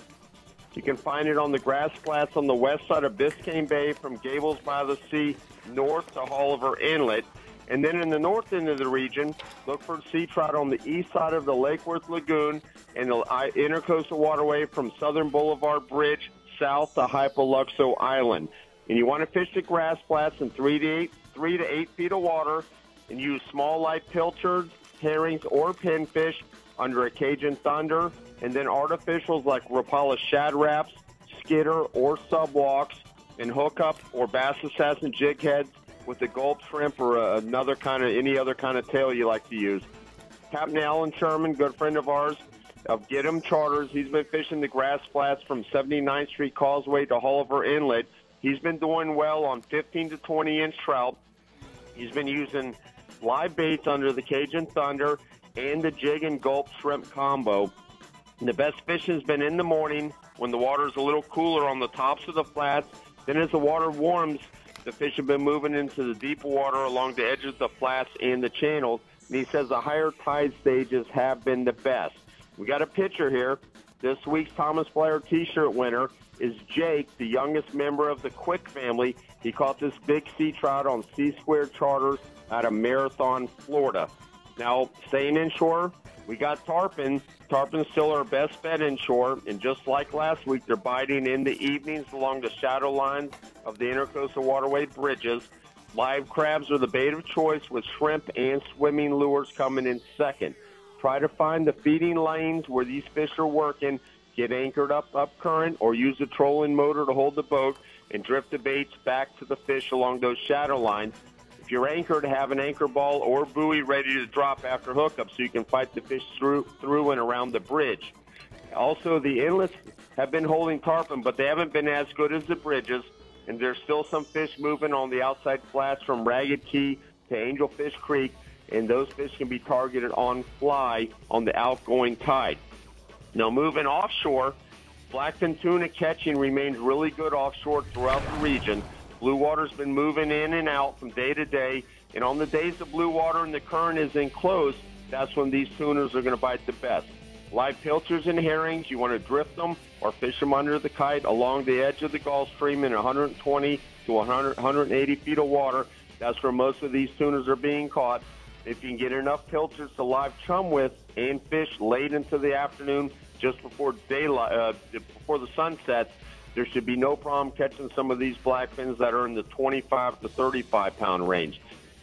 You can find it on the grass flats on the west side of Biscayne Bay from Gables by the Sea north to Oliver Inlet. And then in the north end of the region, look for sea trout on the east side of the Lake Worth Lagoon and the Intercoastal Waterway from Southern Boulevard Bridge south to Hypoluxo Island. And you want to fish the grass flats in 3 to 8 feet of water, and use small light pilchards, herrings, or pinfish under a Cajun Thunder, and then artificials like Rapala shad wraps, skitter, or subwalks, and hook up or Bass Assassin jig heads with the gulp shrimp or any other kind of tail you like to use. Captain Alan Sherman, good friend of ours, of Get 'em Charters. He's been fishing the grass flats from 79th Street Causeway to Oliver Inlet. He's been doing well on 15 to 20-inch trout. He's been using live baits under the Cajun Thunder and the jig and gulp shrimp combo. And the best fishing's been in the morning when the water's a little cooler on the tops of the flats. Then as the water warms, the fish have been moving into the deeper water along the edges of the flats and the channels. And he says the higher tide stages have been the best. We got a picture here. This week's Thomas Blair T-shirt winner is Jake, the youngest member of the Quick family. He caught this big sea trout on C-Square Charters out of Marathon, Florida. Now, staying inshore, we got tarpon. Tarpon's still our best bet inshore, and just like last week, they're biting in the evenings along the shadow lines of the Intercoastal Waterway bridges. Live crabs are the bait of choice, with shrimp and swimming lures coming in second. Try to find the feeding lanes where these fish are working. Get anchored up current, or use a trolling motor to hold the boat and drift the baits back to the fish along those shadow lines. If you're anchored, have an anchor ball or buoy ready to drop after hookup so you can fight the fish through and around the bridge. Also, the inlets have been holding tarpon, but they haven't been as good as the bridges, and there's still some fish moving on the outside flats from Ragged Key to Angelfish Creek, and those fish can be targeted on fly on the outgoing tide. Now, moving offshore, blackfin tuna catching remains really good offshore throughout the region. Blue water's been moving in and out from day to day, and on the days the blue water and the current is enclosed, that's when these tunas are going to bite the best. Live pilchards and herrings, you want to drift them or fish them under the kite along the edge of the Gulf Stream in 120 to 180 feet of water. That's where most of these tunas are being caught. If you can get enough pilchards to live chum with and fish late into the afternoon, just before daylight, before the sun sets, there should be no problem catching some of these blackfins that are in the 25 to 35 pound range.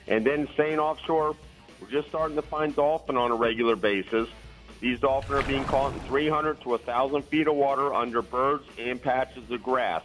And then staying offshore, we're just starting to find dolphin on a regular basis. These dolphin are being caught in 300 to 1,000 feet of water under birds and patches of grass.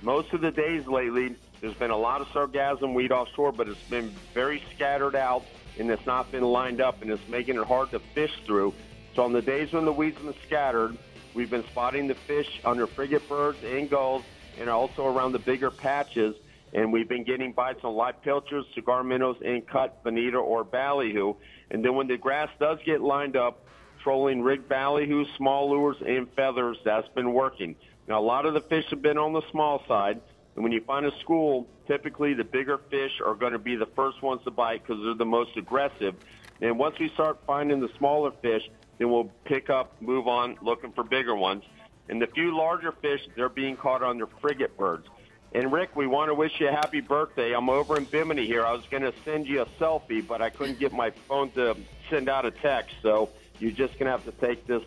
Most of the days lately, there's been a lot of sargassum weed offshore, but it's been very scattered out, and it's not been lined up, and it's making it hard to fish through. So on the days when the weeds have been scattered, we've been spotting the fish under frigate birds and gulls, and also around the bigger patches, and we've been getting bites on live pilchards, cigar minnows, and cut bonita or ballyhoo. And then when the grass does get lined up, trolling rigged ballyhoo, small lures, and feathers, that's been working. Now, a lot of the fish have been on the small side, and when you find a school, typically the bigger fish are going to be the first ones to bite because they're the most aggressive. And once we start finding the smaller fish, then we'll pick up, move on, looking for bigger ones. And the few larger fish, they're being caught under frigate birds. And, Rick, we want to wish you a happy birthday. I'm over in Bimini here. I was going to send you a selfie, but I couldn't get my phone to send out a text. So you're just going to have to take this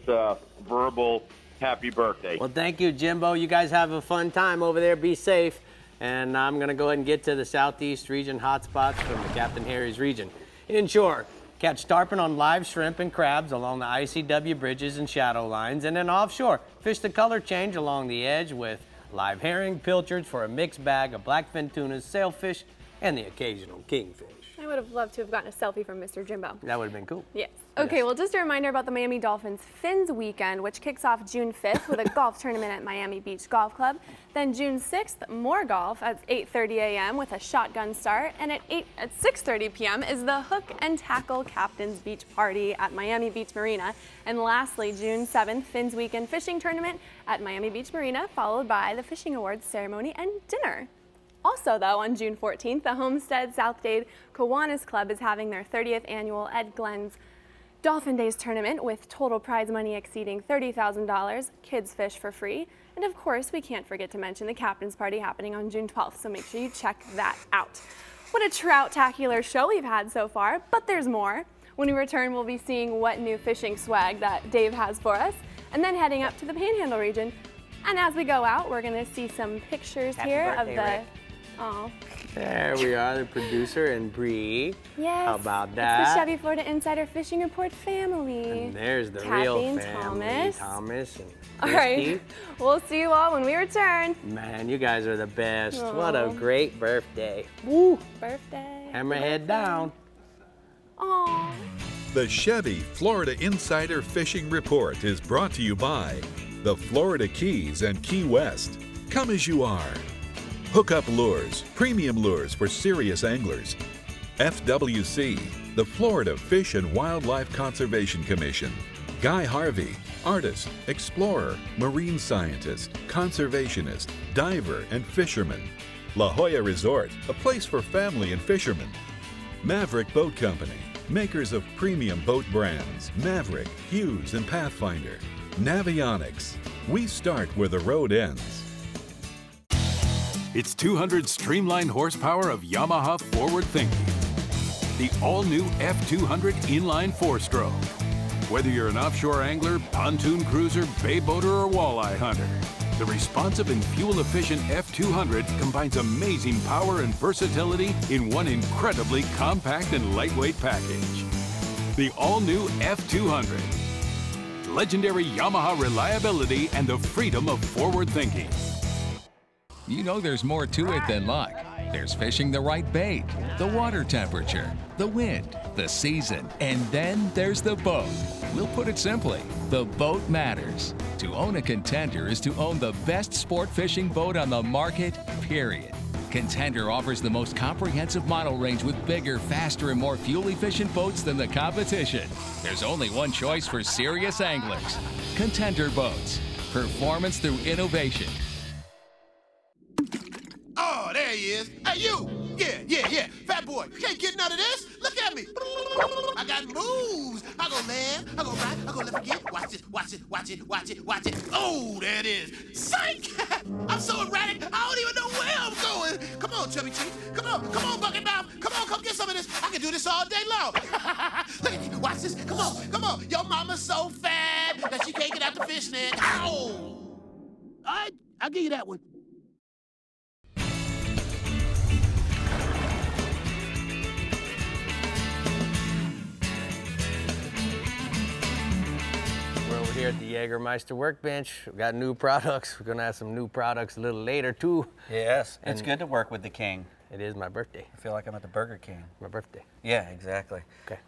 verbal happy birthday. Well, thank you, Jimbo. You guys have a fun time over there. Be safe. And I'm going to go ahead and get to the Southeast region hotspots from the Captain Harry's region. Inshore, catch tarpon on live shrimp and crabs along the ICW bridges and shadow lines. And then offshore, fish the color change along the edge with live herring, pilchards for a mixed bag of blackfin tunas, sailfish, and the occasional kingfish. I would have loved to have gotten a selfie from Mr. Jimbo. That would have been cool. Yes. Okay, well, just a reminder about the Miami Dolphins Fins Weekend, which kicks off June 5th with a golf tournament at Miami Beach Golf Club. Then June 6th, more golf at 8:30 a.m. with a shotgun start. And at 6:30 p.m. is the Hook and Tackle Captain's Beach Party at Miami Beach Marina. And lastly, June 7th, Fins Weekend Fishing Tournament at Miami Beach Marina, followed by the Fishing Awards ceremony and dinner. Also, though, on June 14th, the Homestead South Dade Kiwanis Club is having their 30th annual Ed Glenn's Dolphin Days tournament with total prize money exceeding $30,000. Kids fish for free. And of course, we can't forget to mention the Captain's Party happening on June 12th, so make sure you check that out. What a trout-tacular show we've had so far, but there's more. When we return, we'll be seeing what new fishing swag that Dave has for us, and then heading up to the Panhandle region. And as we go out, we're going to see some pictures here of the... Rick. Oh. There we are, the producer and Brie. Yes. How about that? It's the Chevy Florida Insider Fishing Report family. And there's the Kathy real and family. Thomas And all Christy. right. We'll see you all when we return. Man, you guys are the best. Aww. What a great birthday. Woo. Birthday. Hammerhead down. Aww. The Chevy Florida Insider Fishing Report is brought to you by the Florida Keys and Key West. Come as you are. Hookup Lures, premium lures for serious anglers. FWC, the Florida Fish and Wildlife Conservation Commission. Guy Harvey, artist, explorer, marine scientist, conservationist, diver, and fisherman. La Jolla Resort, a place for family and fishermen. Maverick Boat Company, makers of premium boat brands, Maverick, Hughes, and Pathfinder. Navionics. We start where the road ends. It's 200 streamlined horsepower of Yamaha forward thinking. The all-new F200 inline 4-stroke. Whether you're an offshore angler, pontoon cruiser, bay boater, or walleye hunter, the responsive and fuel-efficient F200 combines amazing power and versatility in one incredibly compact and lightweight package. The all-new F200. Legendary Yamaha reliability and the freedom of forward thinking. You know there's more to it than luck. There's fishing the right bait, the water temperature, the wind, the season, and then there's the boat. We'll put it simply, the boat matters. To own a Contender is to own the best sport fishing boat on the market, period. Contender offers the most comprehensive model range with bigger, faster, and more fuel-efficient boats than the competition. There's only one choice for serious anglers. Contender Boats. Performance through innovation. Oh, there he is. Hey, you. Yeah. Fat boy, you can't get none of this. Look at me. I got moves. I go left, I go right, I go left again. Watch this, watch it, watch it, watch it, watch it. Oh, there it is. Psych! I'm so erratic, I don't even know where I'm going. Come on, Chubby Cheeks. Come on, Bucket Mouth. Come get some of this. I can do this all day long. Look at me, watch this. Come on. Your mama's so fat that she can't get out the fish net. Ow! All right, I'll give you that one. We're over here at the Jägermeister workbench. We've got new products. We're gonna have some new products a little later too. Yes, it's good to work with the king. It is my birthday. I feel like I'm at the Burger King. My birthday. Yeah, exactly. Okay.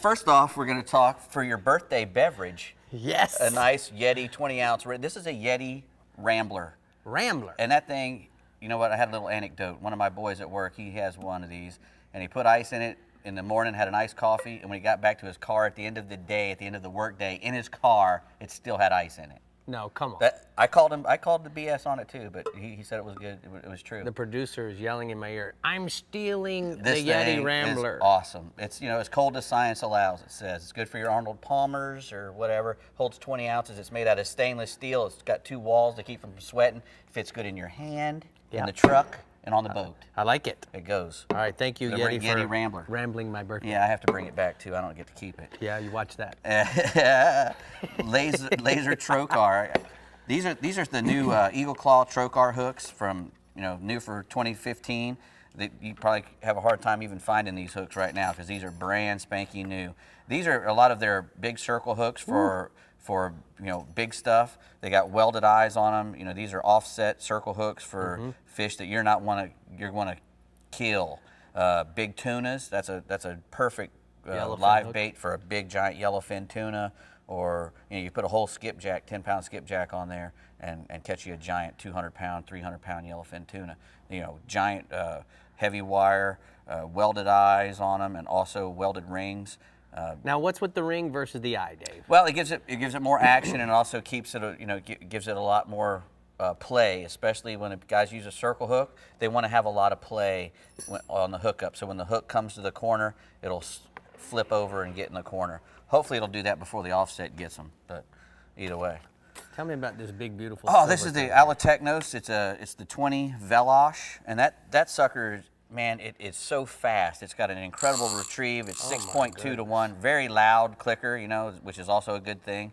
First off, we're gonna talk for your birthday beverage. Yes. A nice Yeti 20-ounce. This is a Yeti Rambler. Rambler. And that thing, you know what? I had a little anecdote. One of my boys at work, he has one of these, and he put ice in it in the morning, had an iced coffee, and when he got back to his car at the end of the day, at the end of the work day, in his car, it still had ice in it. No, come on. I called the BS on it too, but he said it was good. It was true. The producer is yelling in my ear, I'm stealing This the Yeti thing Rambler. Is awesome. It's, you know, as cold as science allows, it says. It's good for your Arnold Palmers or whatever. Holds 20 ounces. It's made out of stainless steel. It's got 2 walls to keep from sweating. Fits good in your hand, in the truck, and on the boat. I like it. It goes. All right, thank you, Yeti, for Rambler. rambling my birthday. Yeah, I have to bring it back too. I don't get to keep it. Yeah, you watch that. Laser Trocar. These are the new Eagle Claw Trocar hooks from, new for 2015. You probably have a hard time even finding these hooks right now because these are brand spanking new. These are a lot of their big circle hooks for big stuff. They got welded eyes on them. These are offset circle hooks for fish that you're want to kill. Big tunas. That's a perfect live bait for a big giant yellowfin tuna. Or you put a whole skipjack, 10-pound skipjack on there, and catch you a giant 200-pound, 300-pound yellowfin tuna. Giant heavy wire, welded eyes on them, and also welded rings. Now, what's with the ring versus the eye, Dave? Well, it gives it more action, and it also keeps it, gives it a lot more play, especially when guys use a circle hook. They want to have a lot of play on the hookup. So when the hook comes to the corner, it'll flip over and get in the corner. Hopefully it'll do that before the offset gets them, but either way. Tell me about this big, beautiful this is the Allatechnos. It's the 20 Velosh, and that sucker, man, it's so fast. It's got an incredible retrieve. It's 6.2 to 1, very loud clicker, which is also a good thing.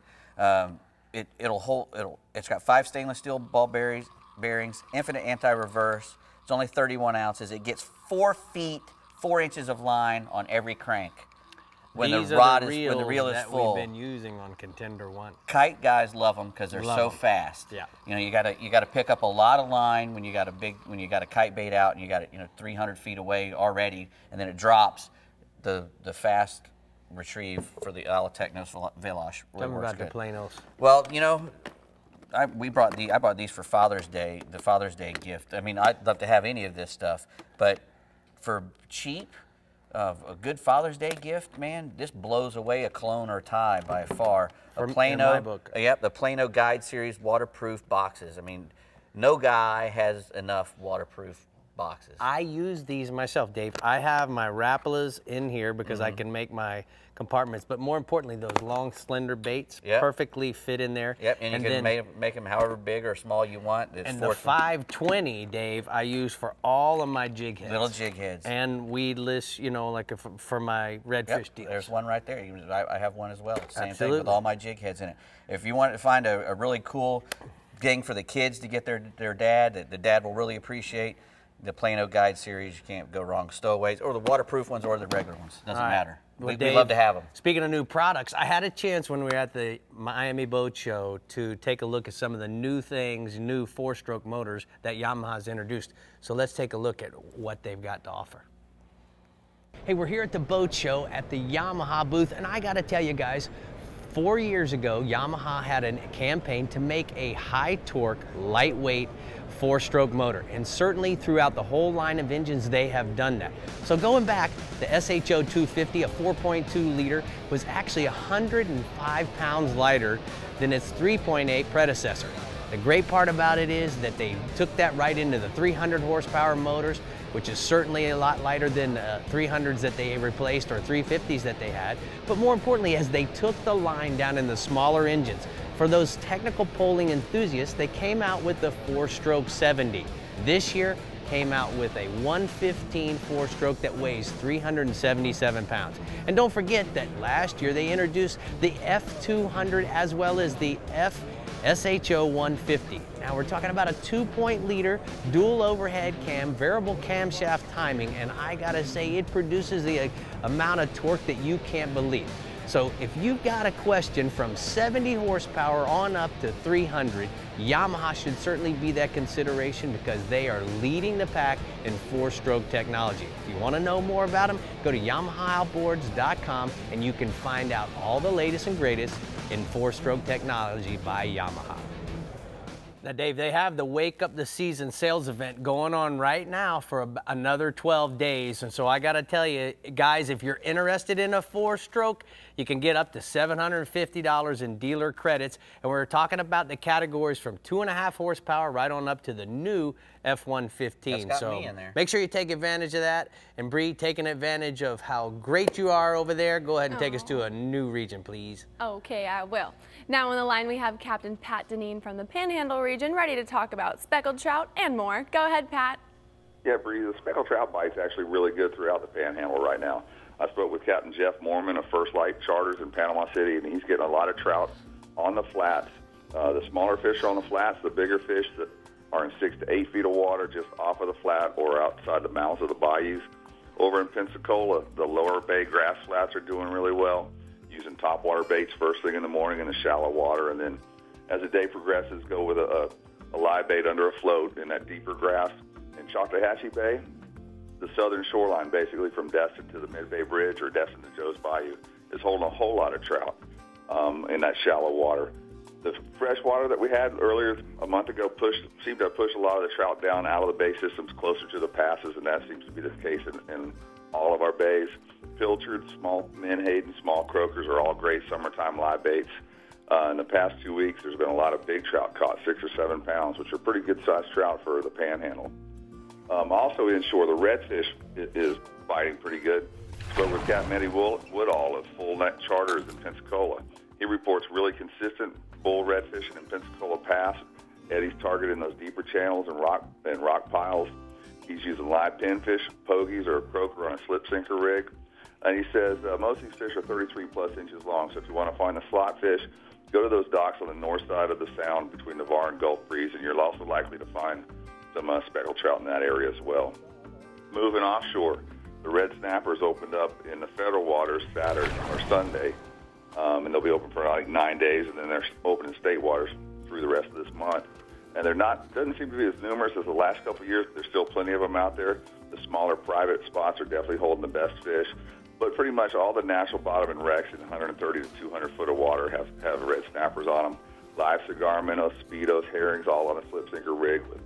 It's got 5 stainless steel ball bearings, infinite anti-reverse. It's only 31 ounces. It gets 4 feet, 4 inches of line on every crank. When the reel is full. We've been using on Contender 1. Kite guys love them because they're so fast. Yeah. You gotta pick up a lot of line when you got a kite bait out and you got it 300 feet away already, and then it drops. The fast retrieve for the Allatechnos Velosh really Tell me works about good. the Planos. Well, I bought these for Father's Day, the Father's Day gift. I mean, I'd love to have any of this stuff, but for cheap. A good Father's Day gift, man, this blows away a clone or tie by far. In my book. Yep, the Plano Guide Series waterproof boxes. I mean, no guy has enough waterproof boxes. I use these myself, Dave. I have my Rapalas in here because I can make my compartments, but more importantly, those long, slender baits perfectly fit in there. Yep, and you can make them however big or small you want. And the 520, Dave, I use for all of my jig heads. Little jig heads. And weedless, you know, like for my redfish deals. There's one right there. I have one as well. Same thing with all my jig heads in it. If you want to find a really cool thing for the kids to get their dad, that the dad will really appreciate, the Plano Guide series, you can't go wrong. Stowaways, or the waterproof ones, or the regular ones. Doesn't matter. Well, we love to have them. Speaking of new products, I had a chance when we were at the Miami Boat Show to take a look at some of the new things, new 4-stroke motors that Yamaha's introduced. So let's take a look at what they've got to offer. Hey, we're here at the boat show at the Yamaha booth, and I got to tell you guys, 4 years ago, Yamaha had a campaign to make a high-torque, lightweight 4-stroke motor, and certainly throughout the whole line of engines they have done that. So going back, the SHO 250, a 4.2 liter, was actually 105 pounds lighter than its 3.8 predecessor. The great part about it is that they took that right into the 300 horsepower motors, which is certainly a lot lighter than 300s that they replaced or 350s that they had. But more importantly, as they took the line down in the smaller engines, for those technical polling enthusiasts, they came out with the 4-stroke 70. This year, came out with a 115 4-stroke that weighs 377 pounds. And don't forget that last year they introduced the F200 as well as the SHO 150. Now we're talking about a 2.0-liter dual overhead cam, variable camshaft timing, and I gotta say it produces the amount of torque that you can't believe. So if you've got a question from 70 horsepower on up to 300, Yamaha should certainly be that consideration because they are leading the pack in 4-stroke technology. If you want to know more about them, go to YamahaOutboards.com and you can find out all the latest and greatest in 4-stroke technology by Yamaha. Now, Dave, they have the Wake Up the Season sales event going on right now for another 12 days. And so I got to tell you, guys, if you're interested in a 4-stroke, you can get up to $750 in dealer credits. And we're talking about the categories from 2.5 horsepower right on up to the new F-115. That's got me in there. Make sure you take advantage of that. And Brie, taking advantage of how great you are over there, go ahead and take us to a new region, please. Okay, I will. Now on the line we have Captain Pat Deneen from the Panhandle region, ready to talk about speckled trout and more. Go ahead, Pat. Yeah, Brie, the speckled trout bite's actually really good throughout the Panhandle right now. I spoke with Captain Jeff Mormon of First Light Charters in Panama City, and he's getting a lot of trout on the flats. The smaller fish are on the flats, the bigger fish that are in 6 to 8 feet of water just off of the flat or outside the mouths of the bayous. Over in Pensacola, the lower bay grass flats are doing really well, using topwater baits first thing in the morning in the shallow water, and then as the day progresses, go with a live bait under a float in that deeper grass. In Choctawhatchee Bay, the southern shoreline, basically from Destin to the Mid-Bay Bridge or Destin to Joe's Bayou, is holding a whole lot of trout in that shallow water. The fresh water that we had earlier a month ago seemed to have pushed a lot of the trout down out of the bay systems closer to the passes, and that seems to be the case in all of our bays. Pilchards, small menhaden, small croakers are all great summertime live baits. In the past 2 weeks, there's been a lot of big trout caught, 6 or 7 pounds, which are pretty good-sized trout for the Panhandle. Also inshore, the redfish is biting pretty good. Spoke with Captain Eddie Woodall of Full Net Charters in Pensacola. He reports really consistent bull redfishing in Pensacola Pass. Eddie's targeting those deeper channels and rock piles. He's using live pinfish, pogies, or a croaker on a slip sinker rig. And he says most of these fish are 33-plus inches long, so if you want to find the slot fish, go to those docks on the north side of the sound between the Var and Gulf Breeze, and you're also likely to find some speckled trout in that area as well. Moving offshore, the red snappers opened up in the federal waters Saturday or Sunday, and they'll be open for like 9 days, and then they're open in state waters through the rest of this month. And they're doesn't seem to be as numerous as the last couple of years. There's still plenty of them out there. The smaller private spots are definitely holding the best fish. But pretty much all the natural bottom and wrecks in 130 to 200 foot of water have red snappers on them. Live cigar minnows, speedos, herrings, all on a slip sinker rig with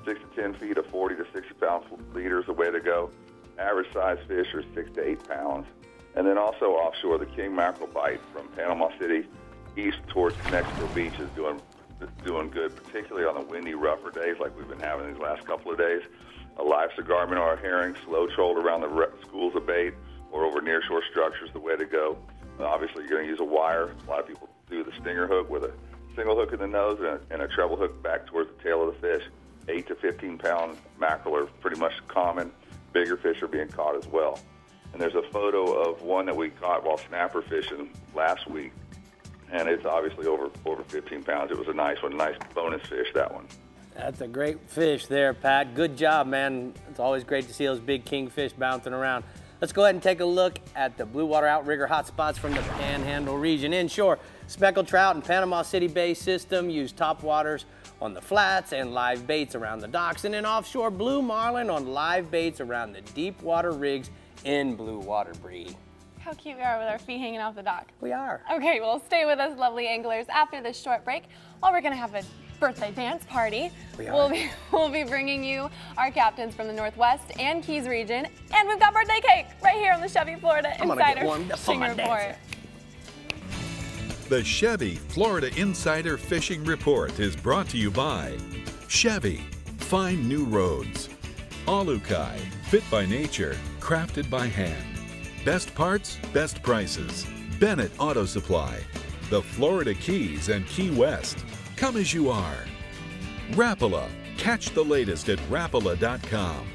6 to 10 feet of 40 to 60 pound leaders the way to go. Average size fish are 6 to 8 pounds. And then also offshore, the king mackerel bite from Panama City east towards Mexico Beach is doing doing good, particularly on the windy, rougher days like we've been having these last couple of days. A live cigar minnow or herring, slow trolled around the schools of bait or over nearshore structures, the way to go. Obviously, you're going to use a wire. A lot of people do the stinger hook with a single hook in the nose and a treble hook back towards the tail of the fish. 8 to 15-pound mackerel are pretty much common. Bigger fish are being caught as well. And there's a photo of one that we caught while snapper fishing last week, and it's obviously over 15 pounds. It was a nice one, nice bonus fish, that one. That's a great fish there, Pat. Good job, man. It's always great to see those big kingfish bouncing around. Let's go ahead and take a look at the blue water outrigger hotspots from the Panhandle region. Inshore, speckled trout and Panama City Bay system use top waters on the flats and live baits around the docks, and then offshore blue marlin on live baits around the deep water rigs in blue water, Brie. How cute we are with our feet hanging off the dock. We are. Okay, well, stay with us, lovely anglers. After this short break, we're going to have a birthday dance party. We'll be bringing you our captains from the Northwest and Keys region, and we've got birthday cake right here on the Chevy Florida Insider Fishing Report. The Chevy Florida Insider Fishing Report is brought to you by Chevy, find new roads. Alukai, fit by nature, crafted by hand. Best parts, best prices. Bennett Auto Supply. The Florida Keys and Key West. Come as you are. Rapala, catch the latest at Rapala.com.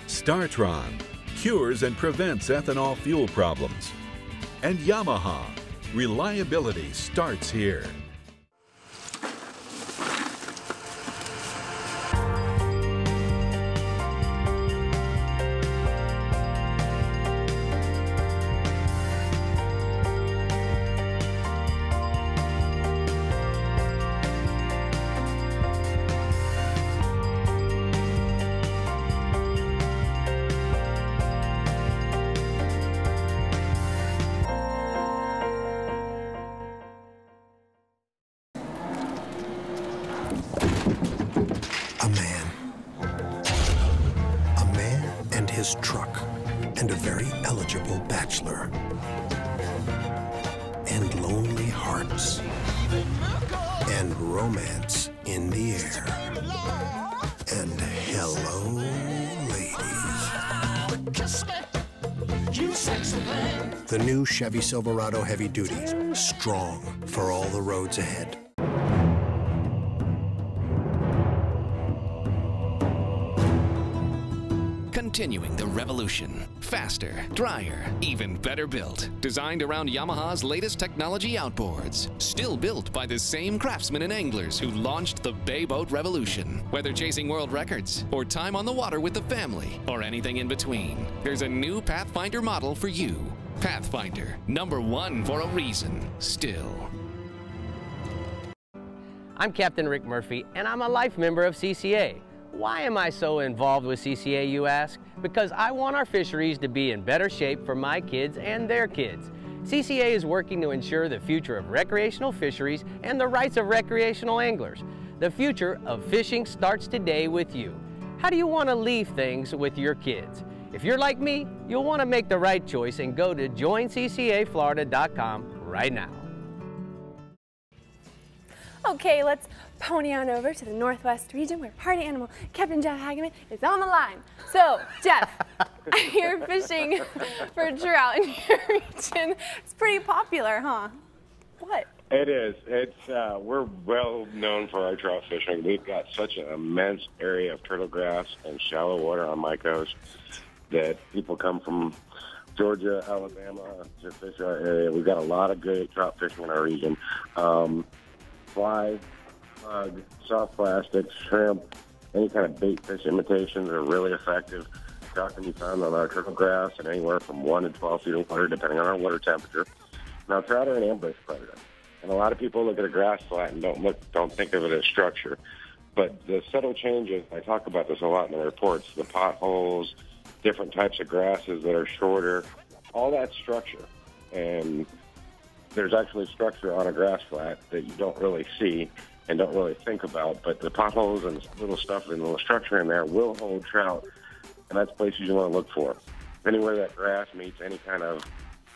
Startron, cures and prevents ethanol fuel problems. And Yamaha, reliability starts here. his truck, and a very eligible bachelor. And lonely hearts. And romance in the air. And hello, ladies. The new Chevy Silverado Heavy Duty, strong for all the roads ahead. Continuing the revolution. Faster, drier, even better built. Designed around Yamaha's latest technology outboards. Still built by the same craftsmen and anglers who launched the Bay Boat Revolution. Whether chasing world records, or time on the water with the family, or anything in between, there's a new Pathfinder model for you. Pathfinder, #1 for a reason, still. I'm Captain Rick Murphy, and I'm a life member of CCA. Why am I so involved with CCA, you ask? Because I want our fisheries to be in better shape for my kids and their kids. CCA is working to ensure the future of recreational fisheries and the rights of recreational anglers. The future of fishing starts today with you. How do you want to leave things with your kids? If you're like me, you'll want to make the right choice and go to joinccaflorida.com right now. Okay, let's pony on over to the Northwest region where party animal Captain Jeff Hageman is on the line. So, Jeff, you're fishing for trout in your region. It's pretty popular, huh? What? It is. We're well known for our trout fishing. We've got such an immense area of turtle grass and shallow water on my coast that people come from Georgia, Alabama to fish our area. We've got a lot of good trout fishing in our region. Fly, plug, soft plastics, shrimp, any kind of bait fish imitations are really effective. Trout can be found on our turtle grass and anywhere from 1 to 12 feet of water, depending on our water temperature. Now, trout are an ambush predator, and a lot of people look at a grass flat and don't think of it as structure. But the subtle changes, I talk about this a lot in the reports, the potholes, different types of grasses that are shorter, all that structure. And there's actually structure on a grass flat that you don't really see and don't really think about, but the potholes and little stuff and little structure in there will hold trout, and that's places you want to look for. Anywhere that grass meets any kind of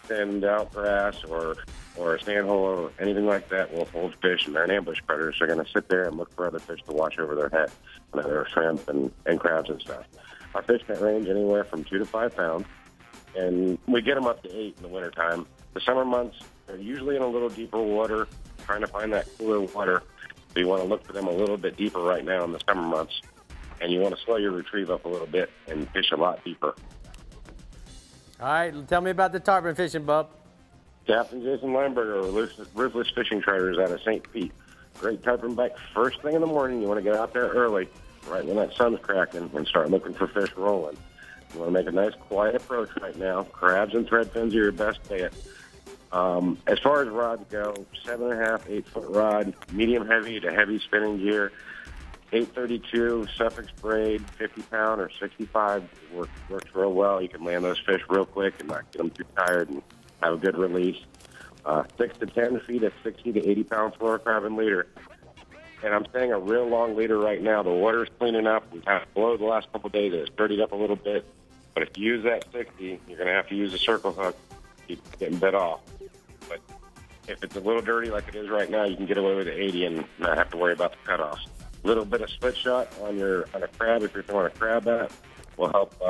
thinned out grass or a sand hole or anything like that will hold fish, and they're an ambush predator, so they're going to sit there and look for other fish to wash over their head, they're shrimp and crabs and stuff. Our fish can range anywhere from 2 to 5 pounds, and we get them up to 8 in the wintertime. The summer months, they're usually in a little deeper water, trying to find that cooler water. So you want to look for them a little bit deeper right now in the summer months, and you want to slow your retrieve up a little bit and fish a lot deeper. All right, tell me about the tarpon fishing, bub. Captain Jason Limburger, Ruthless Fishing Charters out of St. Pete. Great tarpon bite first thing in the morning. You want to get out there early, right when that sun's cracking, and start looking for fish rolling. You want to make a nice, quiet approach right now. Crabs and thread fins are your best bait. As far as rods go, 7.5, 8-foot rod, medium heavy to heavy spinning gear, 832 Suffolk braid, 50-pound or 65 works real well. You can land those fish real quick and not get them too tired and have a good release. 6 to 10 feet at 60 to 80-pound fluorocarbon leader. And I'm saying a real long leader right now. The water's cleaning up. We've had it below the last couple of days. It's dirtied up a little bit. But if you use that 60, you're going to have to use a circle hook. Keep getting bit off. But if it's a little dirty like it is right now, you can get away with an 80 and not have to worry about the cutoffs. A little bit of split shot on a crab, if you're throwing a crab at, will help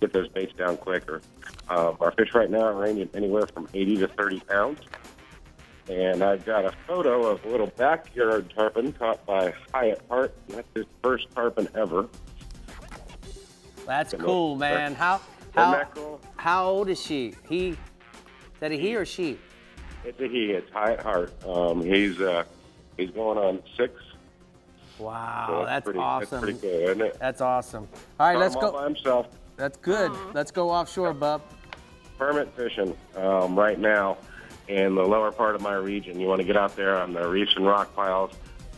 get those baits down quicker. Our fish right now are ranging anywhere from 80 to 30 pounds. And I've got a photo of a little backyard tarpon caught by Hyatt Hart. That's his first tarpon ever. That's cool, man. How old is she? Is that a he or she? It's a he. It's Hyatt Hart. He's going on 6. Wow, So that's awesome. That's pretty cool, isn't it? That's awesome. All right, let's go. All by himself. That's good. Let's go offshore, bub. Permit fishing right now in the lower part of my region. You want to get out there on the reefs and rock piles.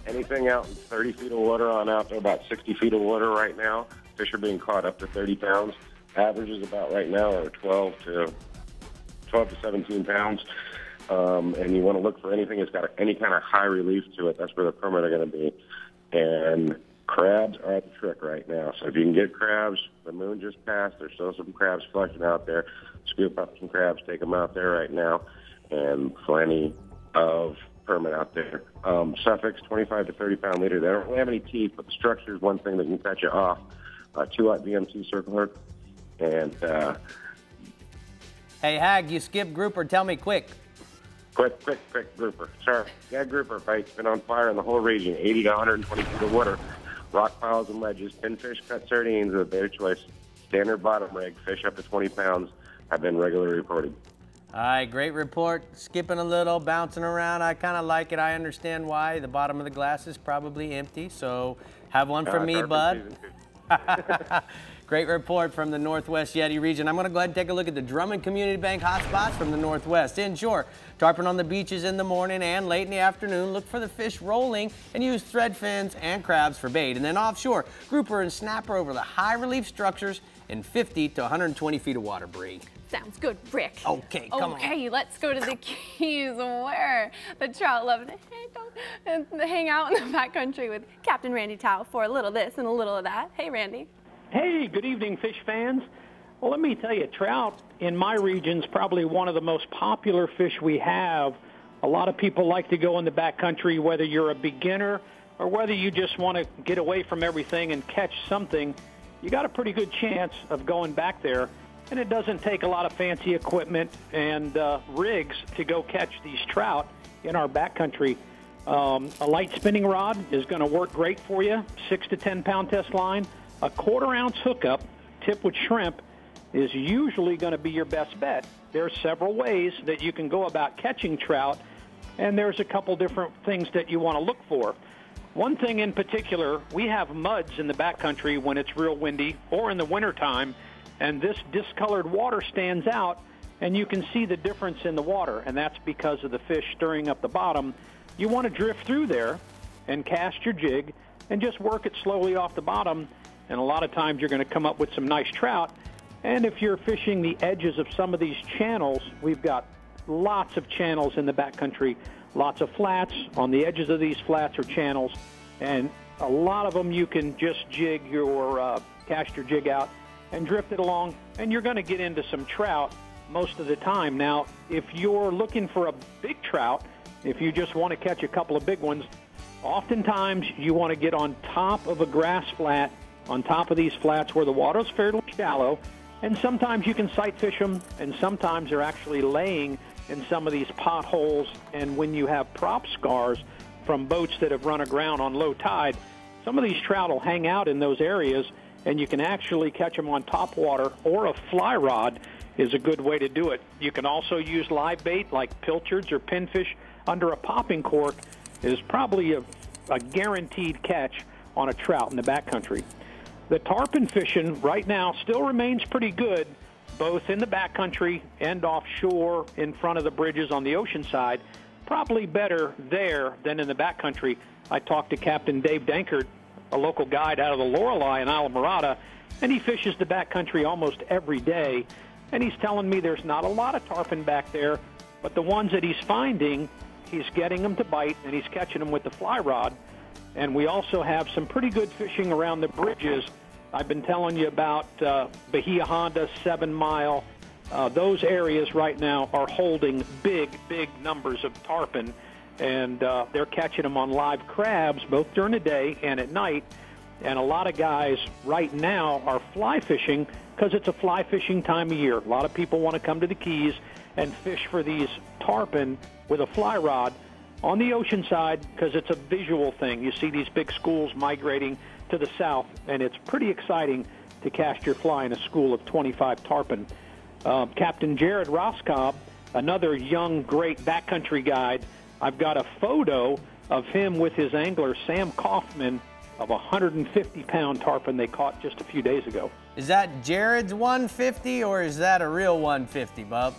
Anything out in 30 feet of water on out to about 60 feet of water right now. Fish are being caught up to 30 pounds. Averages about right now are 12 to 17 pounds. And you want to look for anything that's got any kind of high relief to it. That's where the permit are going to be. And crabs are the trick right now. So if you can get crabs, the moon just passed. There's still some crabs flushing out there. Scoop up some crabs, take them out there right now, and plenty of permit out there. Suffolk's 25 to 30-pound leader. They don't really have any teeth, but the structure is one thing that can catch you off. 2-aught VMC circle hook. And hey, Hag, you skip grouper. Tell me quick. Quick grouper. Sorry. Yeah, grouper fight's been on fire in the whole region. 80 to 120 feet of water. Rock piles and ledges. Pinfish, cut sardines are their choice. Standard bottom rig. Fish up to 20 pounds have been regularly reported. All right, great report. Skipping a little, bouncing around. I kind of like it. I understand why. The bottom of the glass is probably empty, so have one for me, bud. Great report from the Northwest Yeti region. I'm going to go ahead and take a look at the Drummond Community Bank hotspots from the Northwest. Inshore, tarpon on the beaches in the morning and late in the afternoon. Look for the fish rolling and use thread fins and crabs for bait. And then offshore, grouper and snapper over the high relief structures in 50 to 120 feet of water, Brie. Sounds good, Rick. Okay, come on. Okay, let's go to the Keys where the trout love to hang out in the backcountry with Captain Randy Tao for a little this and a little of that. Hey, Randy. Hey, good evening, fish fans. Well, let me tell you, trout in my region is probably one of the most popular fish we have. A lot of people like to go in the backcountry, whether you're a beginner or whether you just want to get away from everything and catch something. You got a pretty good chance of going back there, and it doesn't take a lot of fancy equipment and rigs to go catch these trout in our backcountry. A light spinning rod is going to work great for you, 6 to 10 pound test line. A 1/4 ounce hookup tipped with shrimp is usually going to be your best bet. There are several ways that you can go about catching trout, and there's a couple different things that you want to look for. One thing in particular, we have muds in the backcountry when it's real windy or in the wintertime, and this discolored water stands out, and you can see the difference in the water, and that's because of the fish stirring up the bottom. You want to drift through there and cast your jig and just work it slowly off the bottom, and a lot of times you're going to come up with some nice trout. And if you're fishing the edges of some of these channels, we've got lots of channels in the backcountry, lots of flats. On the edges of these flats are channels, and a lot of them you can just jig your, cast your jig out and drift it along, and you're going to get into some trout most of the time. Now, if you're looking for a big trout, if you just want to catch a couple of big ones, oftentimes you want to get on top of a grass flat, on top of these flats where the water's fairly shallow, and sometimes you can sight fish them, and sometimes they're actually laying in some of these potholes. And when you have prop scars from boats that have run aground on low tide, some of these trout will hang out in those areas, and you can actually catch them on top water, or a fly rod is a good way to do it. You can also use live bait like pilchards or pinfish under a popping cork is probably a guaranteed catch on a trout in the backcountry. The tarpon fishing right now still remains pretty good, both in the backcountry and offshore in front of the bridges on the ocean side. Probably better there than in the backcountry. I talked to Captain Dave Dankert, a local guide out of the Lorelei in Islamorada, and he fishes the backcountry almost every day. And he's telling me there's not a lot of tarpon back there, but the ones that he's finding, he's getting them to bite, and he's catching them with the fly rod. And we also have some pretty good fishing around the bridges. I've been telling you about Bahia Honda, 7 Mile. Those areas right now are holding big, big numbers of tarpon, and they're catching them on live crabs both during the day and at night. And a lot of guys right now are fly fishing because it's a fly fishing time of year. A lot of people want to come to the Keys and fish for these tarpon with a fly rod on the ocean side because it's a visual thing. You see these big schools migrating to the south, and it's pretty exciting to cast your fly in a school of 25 tarpon. Captain Jared Roskob, another young, great backcountry guide, I've got a photo of him with his angler, Sam Kaufman, of a 150-pound tarpon they caught just a few days ago. Is that Jared's 150 or is that a real 150, Bub?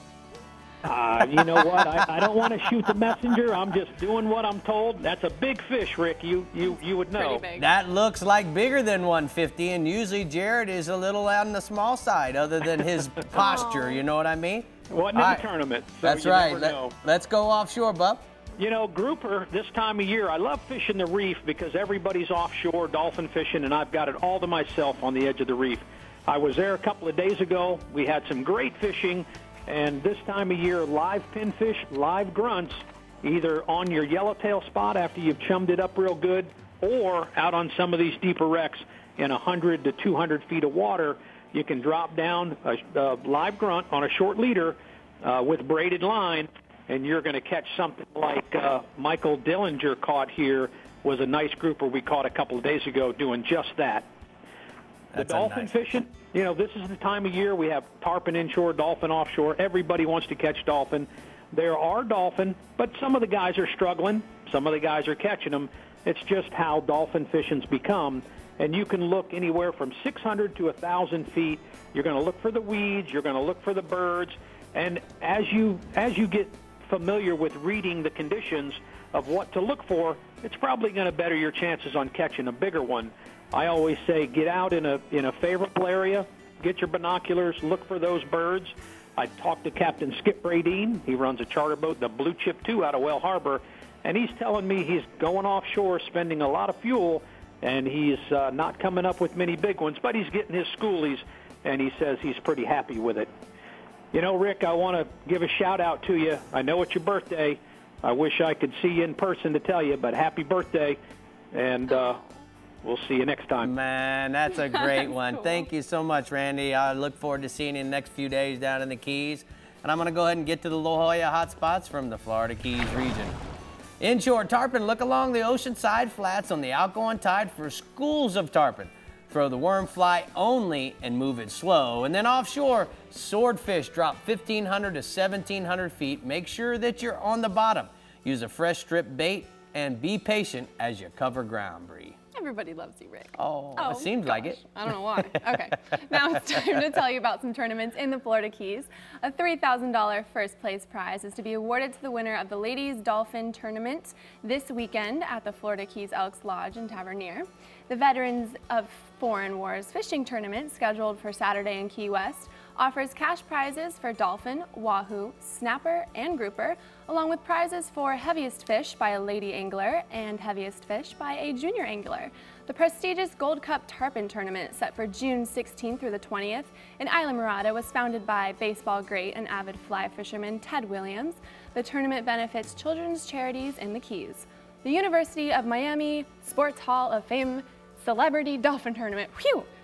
You know what? I don't want to shoot the messenger. I'm just doing what I'm told. That's a big fish, Rick. You would know. That looks like bigger than 150, and usually Jared is a little on the small side other than his posture, you know what I mean? Wasn't in the tournament. So that's you right. Never know. Let's go offshore, Bub. You know, grouper, this time of year, I love fishing the reef because everybody's offshore dolphin fishing, and I've got it all to myself on the edge of the reef. I was there a couple of days ago. We had some great fishing, and this time of year, live pinfish, live grunts, either on your yellowtail spot after you've chummed it up real good, or out on some of these deeper wrecks in 100 to 200 feet of water. You can drop down a live grunt on a short leader with braided line, and you're going to catch something like Michael Dillinger caught here, was a nice grouper we caught a couple of days ago doing just that. The dolphin fishing, you know, this is the time of year we have tarpon inshore, dolphin offshore. Everybody wants to catch dolphin. There are dolphin, but some of the guys are struggling. Some of the guys are catching them. It's just how dolphin fishing's become. And you can look anywhere from 600 to 1,000 feet. You're going to look for the weeds. You're going to look for the birds. And as you get familiar with reading the conditions of what to look for, it's probably going to better your chances on catching a bigger one. I always say get out in a favorable area, get your binoculars, look for those birds. I talked to Captain Skip Bradeen. He runs a charter boat, the Blue Chip 2, out of Well Harbor, and he's telling me he's going offshore, spending a lot of fuel, and he's not coming up with many big ones, but he's getting his schoolies, and he says he's pretty happy with it. You know, Rick, I want to give a shout-out to you. I know it's your birthday. I wish I could see you in person to tell you, but happy birthday, and we'll see you next time. Man, that's a great one. Cool. Thank you so much, Randy. I look forward to seeing you in the next few days down in the Keys. And I'm going to go ahead and get to the La Jolla hot spots from the Florida Keys region. Inshore tarpon, look along the oceanside flats on the outgoing tide for schools of tarpon. Throw the worm fly only and move it slow. And then offshore, swordfish drop 1,500 to 1,700 feet. Make sure that you're on the bottom. Use a fresh strip bait and be patient as you cover ground, Brie. Everybody loves you, Rick. Oh, it seems like it. I don't know why. Okay, now it's time to tell you about some tournaments in the Florida Keys. A $3,000 first place prize is to be awarded to the winner of the Ladies Dolphin Tournament this weekend at the Florida Keys Elks Lodge and Tavernier. The Veterans of Foreign Wars Fishing Tournament, scheduled for Saturday in Key West, offers cash prizes for dolphin, wahoo, snapper, and grouper, along with prizes for heaviest fish by a lady angler and heaviest fish by a junior angler. The prestigious Gold Cup Tarpon Tournament, set for June 16th through the 20th in Islamorada, was founded by baseball great and avid fly fisherman Ted Williams. The tournament benefits children's charities in the Keys. The University of Miami Sports Hall of Fame Celebrity Dolphin Tournament,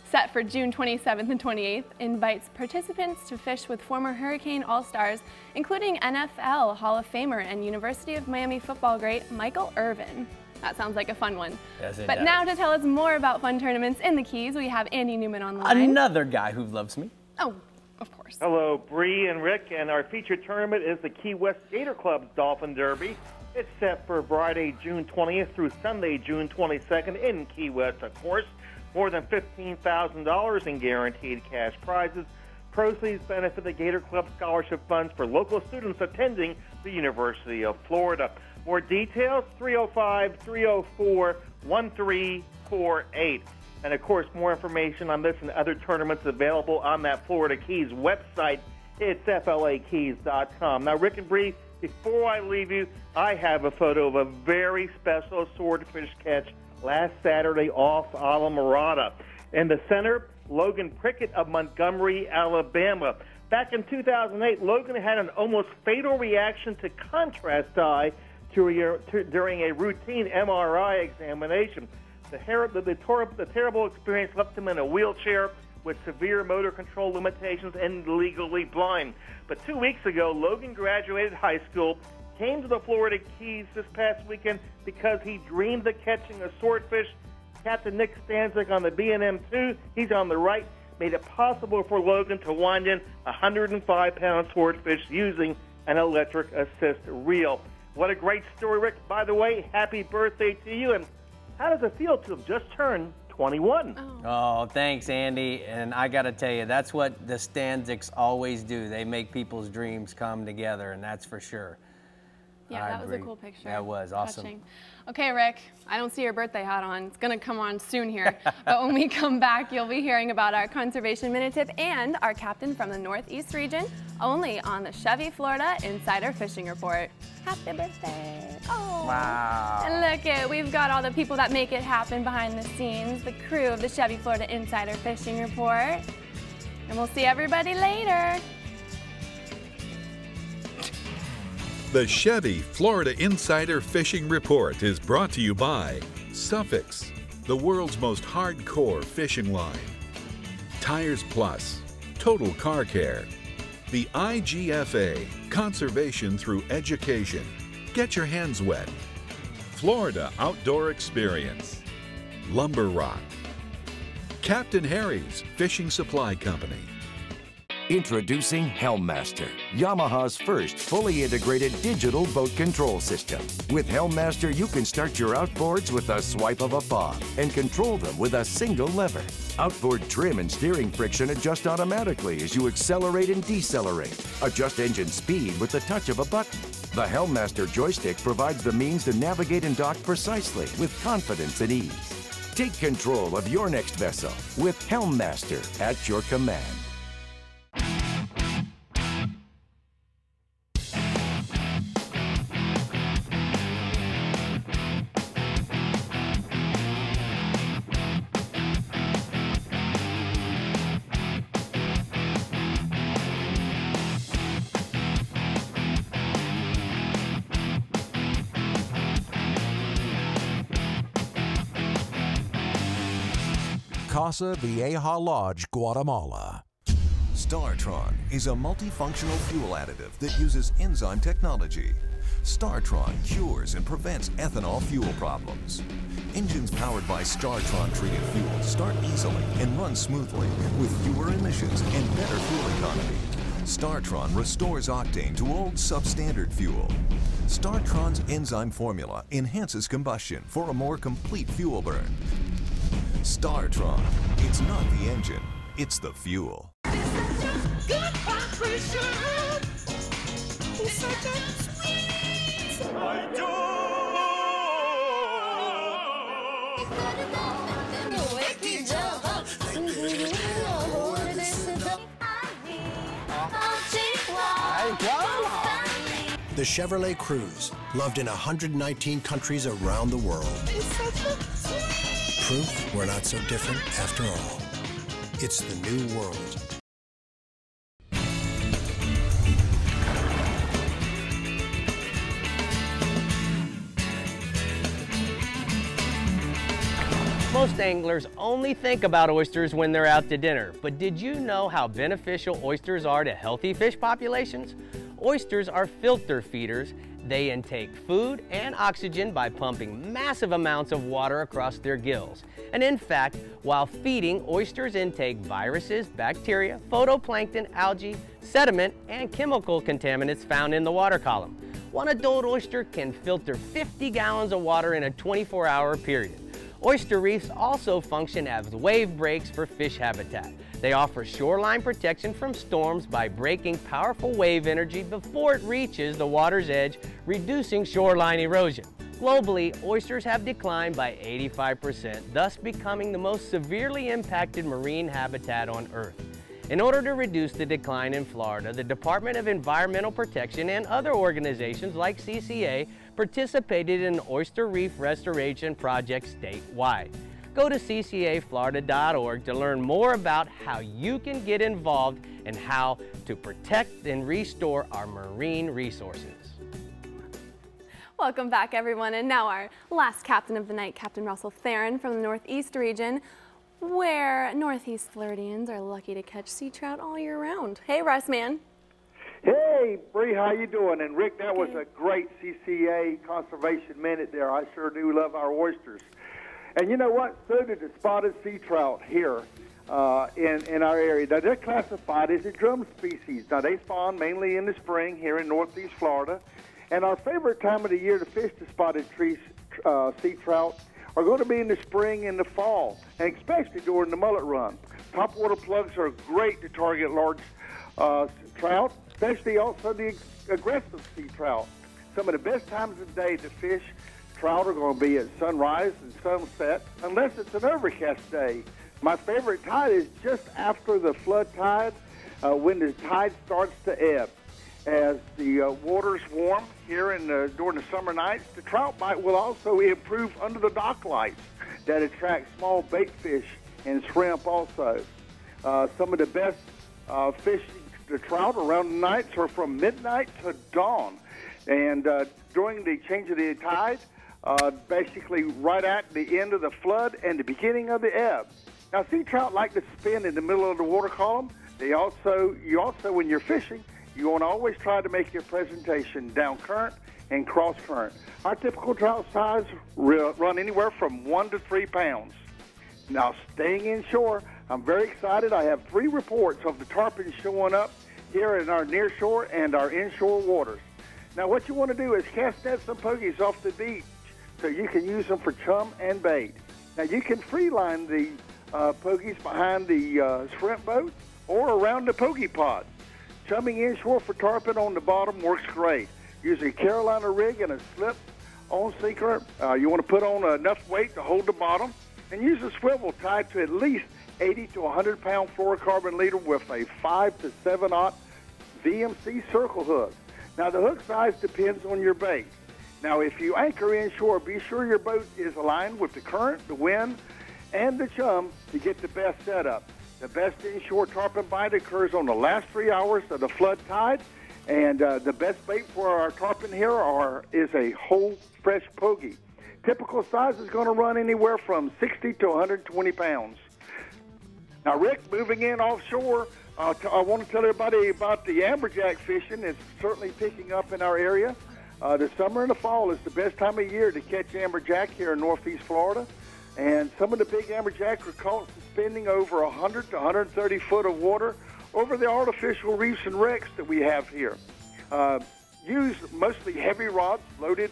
set for June 27th and 28th, invites participants to fish with former Hurricane All-Stars, including NFL Hall of Famer and University of Miami football great Michael Irvin. That sounds like a fun one. Yes, it but does. now to tell us more about fun tournaments in the Keys, we have Andy Newman on the line. Another guy who loves me. Oh, of course. Hello, Brie and Rick, and our featured tournament is the Key West Gator Club's Dolphin Derby. It's set for Friday, June 20th through Sunday, June 22nd in Key West, of course. More than $15,000 in guaranteed cash prizes. Proceeds benefit the Gator Club scholarship funds for local students attending the University of Florida. More details, 305-304-1348. And, of course, more information on this and other tournaments available on that Florida Keys website. It's flakeys.com. Now, Rick and Brie, before I leave you, I have a photo of a very special swordfish catch last Saturday off Islamorada. In the center, Logan Prickett of Montgomery, Alabama. Back in 2008, Logan had an almost fatal reaction to contrast dye during a routine MRI examination. The terrible experience left him in a wheelchair with severe motor control limitations and legally blind. But 2 weeks ago, Logan graduated high school, came to the Florida Keys this past weekend because he dreamed of catching a swordfish. Captain Nick Stanzik on the B&M2, he's on the right, made it possible for Logan to wind in a 105-pound swordfish using an electric assist reel. What a great story, Rick. By the way, happy birthday to you. And how does it feel to have just turned 21? Oh, thanks, Andy. And I got to tell you, that's what the Stanziks always do. They make people's dreams come together, and that's for sure. Yeah, that was a cool picture. That was awesome. Touching. Okay, Rick, I don't see your birthday hat on. It's going to come on soon here. But when we come back, you'll be hearing about our Conservation Minute Tip and our captain from the Northeast region, only on the Chevy, Florida Insider Fishing Report. Happy birthday. Oh. Wow. And look it, we've got all the people that make it happen behind the scenes, the crew of the Chevy, Florida Insider Fishing Report. And we'll see everybody later. The Chevy Florida Insider Fishing Report is brought to you by Suffix, the world's most hardcore fishing line, Tires Plus, Total Car Care, the IGFA, Conservation Through Education, Get Your Hands Wet, Florida Outdoor Experience, Lumber Rock, Captain Harry's Fishing Supply Company. Introducing Helmmaster, Yamaha's first fully integrated digital boat control system. With Helmmaster, you can start your outboards with a swipe of a paw and control them with a single lever. Outboard trim and steering friction adjust automatically as you accelerate and decelerate. Adjust engine speed with the touch of a button. The Helmmaster joystick provides the means to navigate and dock precisely with confidence and ease. Take control of your next vessel with Helmmaster at your command. Casa Vieja Lodge, Guatemala. StarTron is a multifunctional fuel additive that uses enzyme technology. StarTron cures and prevents ethanol fuel problems. Engines powered by StarTron treated fuel start easily and run smoothly with fewer emissions and better fuel economy. StarTron restores octane to old substandard fuel. StarTron's enzyme formula enhances combustion for a more complete fuel burn. StarTron, it's not the engine, it's the fuel. Good vibration. It's such a sweet. I do. The Chevrolet Cruze, loved in 119 countries around the world. Proof we're not so different after all. It's the new world. Most anglers only think about oysters when they're out to dinner, but did you know how beneficial oysters are to healthy fish populations? Oysters are filter feeders. They intake food and oxygen by pumping massive amounts of water across their gills. And in fact, while feeding, oysters intake viruses, bacteria, phytoplankton, algae, sediment, and chemical contaminants found in the water column. One adult oyster can filter 50 gallons of water in a 24-hour period. Oyster reefs also function as wave breaks for fish habitat. They offer shoreline protection from storms by breaking powerful wave energy before it reaches the water's edge, reducing shoreline erosion. Globally, oysters have declined by 85%, thus becoming the most severely impacted marine habitat on Earth. In order to reduce the decline in Florida, the Department of Environmental Protection and other organizations like CCA participated in an oyster reef restoration project statewide. Go to ccaflorida.org to learn more about how you can get involved and how to protect and restore our marine resources. Welcome back, everyone, and now our last captain of the night, Captain Russell Theron from the Northeast region, where Northeast Floridians are lucky to catch sea trout all year round. Hey, Russ, man. Hey, Brie, how you doing? And Rick, that was a great CCA conservation minute there. I sure do love our oysters. And you know what? So did the spotted sea trout here in our area. Now, they're classified as a drum species. Now, they spawn mainly in the spring here in Northeast Florida. And our favorite time of the year to fish the spotted sea trout are going to be in the spring and the fall, and especially during the mullet run. Topwater plugs are great to target large trout, especially also the aggressive sea trout. Some of the best times of the day to fish trout are going to be at sunrise and sunset, unless it's an overcast day. My favorite tide is just after the flood tide, when the tide starts to ebb. As the waters warm here during the summer nights, the trout bite will also improve under the dock lights that attract small bait fish and shrimp also. Some of the best fishing the trout around the nights are from midnight to dawn. And during the change of the tide, basically right at the end of the flood and the beginning of the ebb. Now, sea trout like to spin in the middle of the water column. You also, when you're fishing, you want to always try to make your presentation down current and cross current. Our typical trout size run anywhere from 1 to 3 pounds. Now, staying inshore, I'm very excited. I have 3 reports of the tarpon showing up here in our near shore and our inshore waters. Now, what you want to do is cast nets and pogies off the beach so you can use them for chum and bait. Now, you can free line the pogies behind the shrimp boat or around the pogie pod. Chumming inshore for tarpon on the bottom works great. Use a Carolina rig and a slip-on sinker. You want to put on enough weight to hold the bottom, and use a swivel tied to at least 80 to 100-pound fluorocarbon leader with a 5 to 7/0 VMC circle hook. Now, the hook size depends on your bait. Now, if you anchor inshore, be sure your boat is aligned with the current, the wind, and the chum to get the best setup. The best inshore tarpon bite occurs on the last 3 hours of the flood tide, and the best bait for our tarpon here is a whole fresh pogie. Typical size is going to run anywhere from 60 to 120 pounds. Now, Rick, moving in offshore, I want to tell everybody about the amberjack fishing. It's certainly picking up in our area. The summer and the fall is the best time of year to catch amberjack here in Northeast Florida. And some of the big amberjack are caught suspending over 100 to 130 foot of water over the artificial reefs and wrecks that we have here. Use mostly heavy rods loaded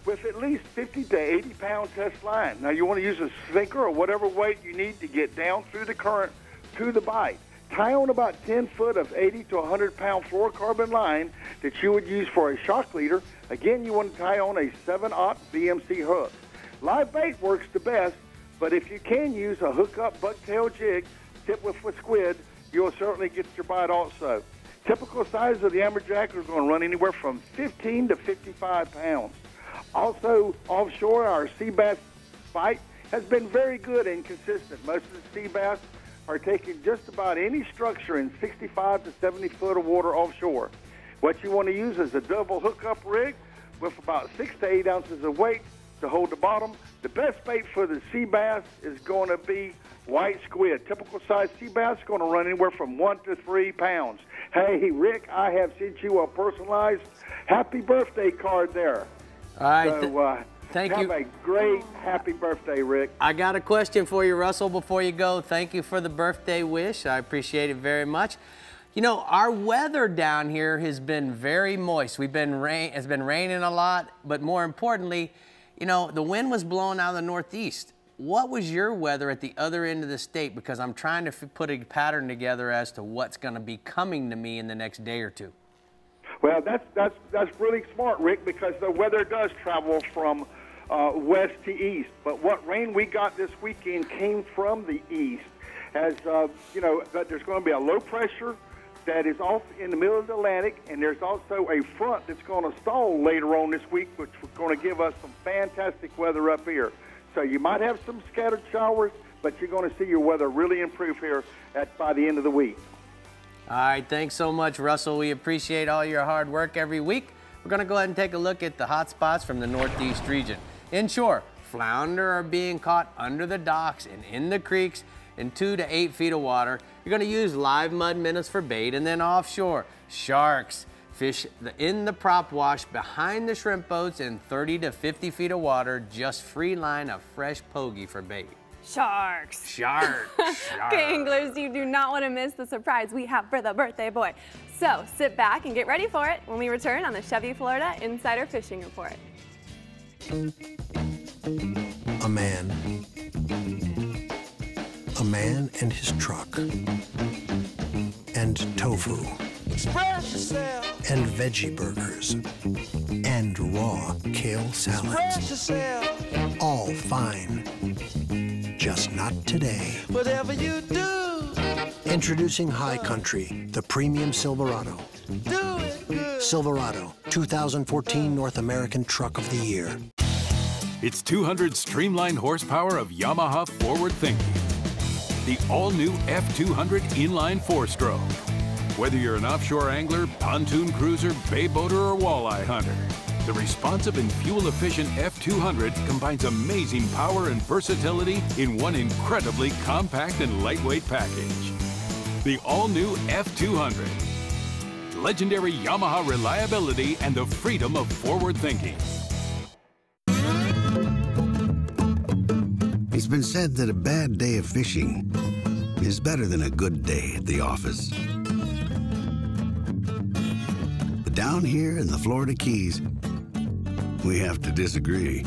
with at least 50 to 80 pound test line. Now, you want to use a sinker or whatever weight you need to get down through the current to the bite. Tie on about 10 foot of 80 to 100 pound fluorocarbon line that you would use for a shock leader. Again, you want to tie on a 7/0 VMC hook. Live bait works the best, but if you can use a hook-up bucktail jig tipped with squid, you'll certainly get your bite also. Typical size of the amberjack is going to run anywhere from 15 to 55 pounds. Also, offshore, our sea bass bite has been very good and consistent. Most of the sea bass are taking just about any structure in 65 to 70 foot of water offshore. What you want to use is a double hookup rig with about 6 to 8 ounces of weight to hold the bottom. The best bait for the sea bass is going to be white squid. Typical size sea bass is going to run anywhere from 1 to 3 pounds. Hey, Rick, I have sent you a personalized happy birthday card there. All right. So, thank you. Have a great happy birthday, Rick. I got a question for you, Russell, before you go. Thank you for the birthday wish. I appreciate it very much. You know, our weather down here has been very moist. It's been raining a lot, but more importantly, you know, the wind was blowing out of the northeast. What was your weather at the other end of the state? Because I'm trying to put a pattern together as to what's going to be coming to me in the next day or two. Well, that's really smart, Rick, because the weather does travel from west to east. But what rain we got this weekend came from the east. As you know, there's going to be a low pressure that is off in the middle of the Atlantic, and there's also a front that's going to stall later on this week, which is going to give us some fantastic weather up here. So you might have some scattered showers, but you're going to see your weather really improve here by the end of the week. All right, thanks so much, Russell. We appreciate all your hard work every week. We're going to go ahead and take a look at the hot spots from the northeast region. Inshore, flounder are being caught under the docks and in the creeks in 2 to 8 feet of water. You're going to use live mud minnows for bait. And then offshore, sharks fish in the prop wash behind the shrimp boats in 30 to 50 feet of water. Just free line of fresh pogie for bait. Sharks. Sharks. Okay, anglers, you do not want to miss the surprise we have for the birthday boy. So sit back and get ready for it when we return on the Chevy Florida Insider Fishing Report. A man and his truck, and tofu, and veggie burgers, and raw kale salads. All fine, just not today. Whatever you do. Introducing High Country, the premium Silverado. Do it good. Silverado, 2014 North American Truck of the Year. It's 200 streamlined horsepower of Yamaha forward thinking. The all-new F200 inline 4-stroke. Whether you're an offshore angler, pontoon cruiser, bay boater, or walleye hunter, the responsive and fuel-efficient F200 combines amazing power and versatility in one incredibly compact and lightweight package. The all-new F200. Legendary Yamaha reliability and the freedom of forward thinking. It's been said that a bad day of fishing is better than a good day at the office. But down here in the Florida Keys, we have to disagree.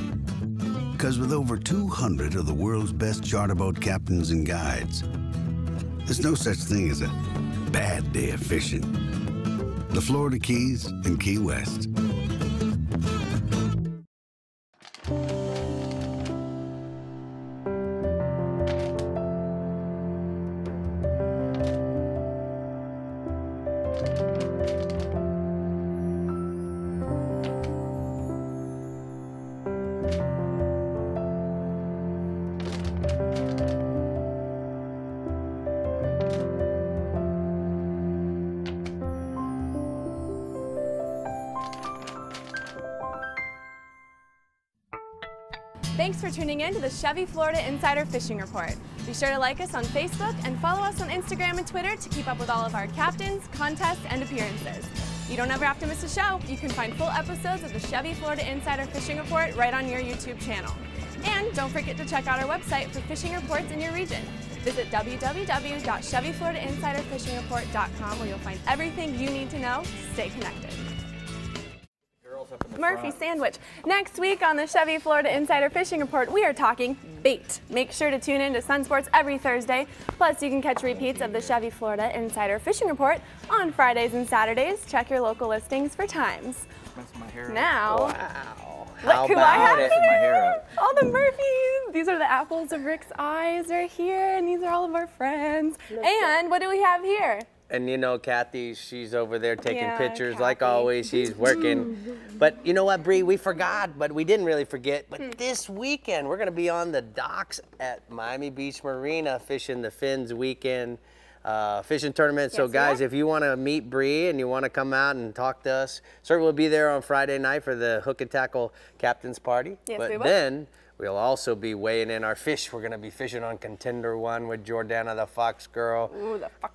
Because with over 200 of the world's best charter boat captains and guides, there's no such thing as a bad day of fishing. The Florida Keys and Key West. Thanks for tuning in to the Chevy Florida Insider Fishing Report. Be sure to like us on Facebook and follow us on Instagram and Twitter to keep up with all of our captains, contests, and appearances. You don't ever have to miss a show. You can find full episodes of the Chevy Florida Insider Fishing Report right on your YouTube channel. And don't forget to check out our website for fishing reports in your region. Visit www.ChevyFloridaInsiderFishingReport.com where you'll find everything you need to know to stay connected. Murphy Sandwich. Next week on the Chevy Florida Insider Fishing Report, we are talking bait. Make sure to tune in to SunSports every Thursday. Plus, you can catch repeats of the Chevy Florida Insider Fishing Report on Fridays and Saturdays. Check your local listings for times. Now, wow. Look who I have here. My hair up. All the Murphys. These are the apples of Rick's eyes right here, and these are all of our friends. And what do we have here? And you know, Kathy, she's over there taking pictures like always. She's working. But you know what, Brie, we forgot, but we didn't really forget. But this weekend, we're going to be on the docks at Miami Beach Marina fishing the Fins weekend fishing tournament. So guys, if you want to meet Brie and you want to come out and talk to us, certainly we'll be there on Friday night for the Hook and Tackle Captain's Party. Yes, but we will. then we'll also be weighing in our fish. We're going to be fishing on Contender 1 with Jordana, the Fox Girl,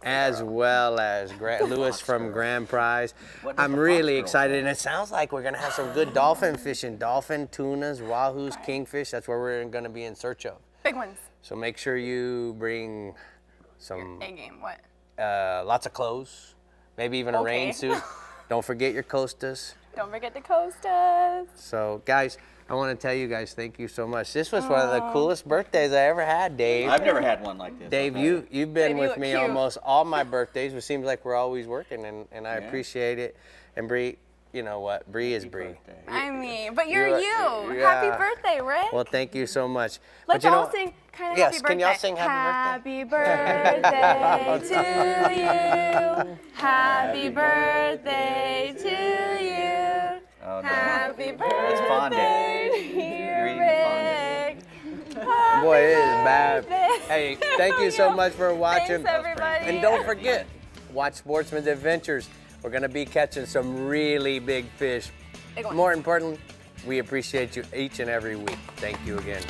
as well as Lewis from Grand Prize. I'm really excited, and it sounds like we're going to have some good dolphin fishing. Dolphin, tunas, wahoos, kingfish. That's where we're going to be in search of. Big ones. So make sure you bring some A-game, what? lots of clothes, maybe even a rain suit. Don't forget your Costas. Don't forget the Costas. So, guys, I want to tell you guys thank you so much. This was one of the coolest birthdays I ever had, Dave. I've never had one like this. Dave, you've been with me almost all my birthdays. It seems like we're always working, and I appreciate it. And Brie, you know what? Brie is Brie. I mean, but you're you. Happy birthday, Rick. Well, thank you so much. Let's but you all know, sing kind of yes, happy birthday. Can y'all sing happy birthday to you. Happy birthday to you. Oh, no. Happy birthday, It's fondant. dear Rick. Boy, it is bad. Hey, thank you so much for watching. Thanks, everybody. And don't forget, watch Sportsman's Adventures. We're going to be catching some really big fish. Big ones. More importantly, we appreciate you each and every week. Thank you again.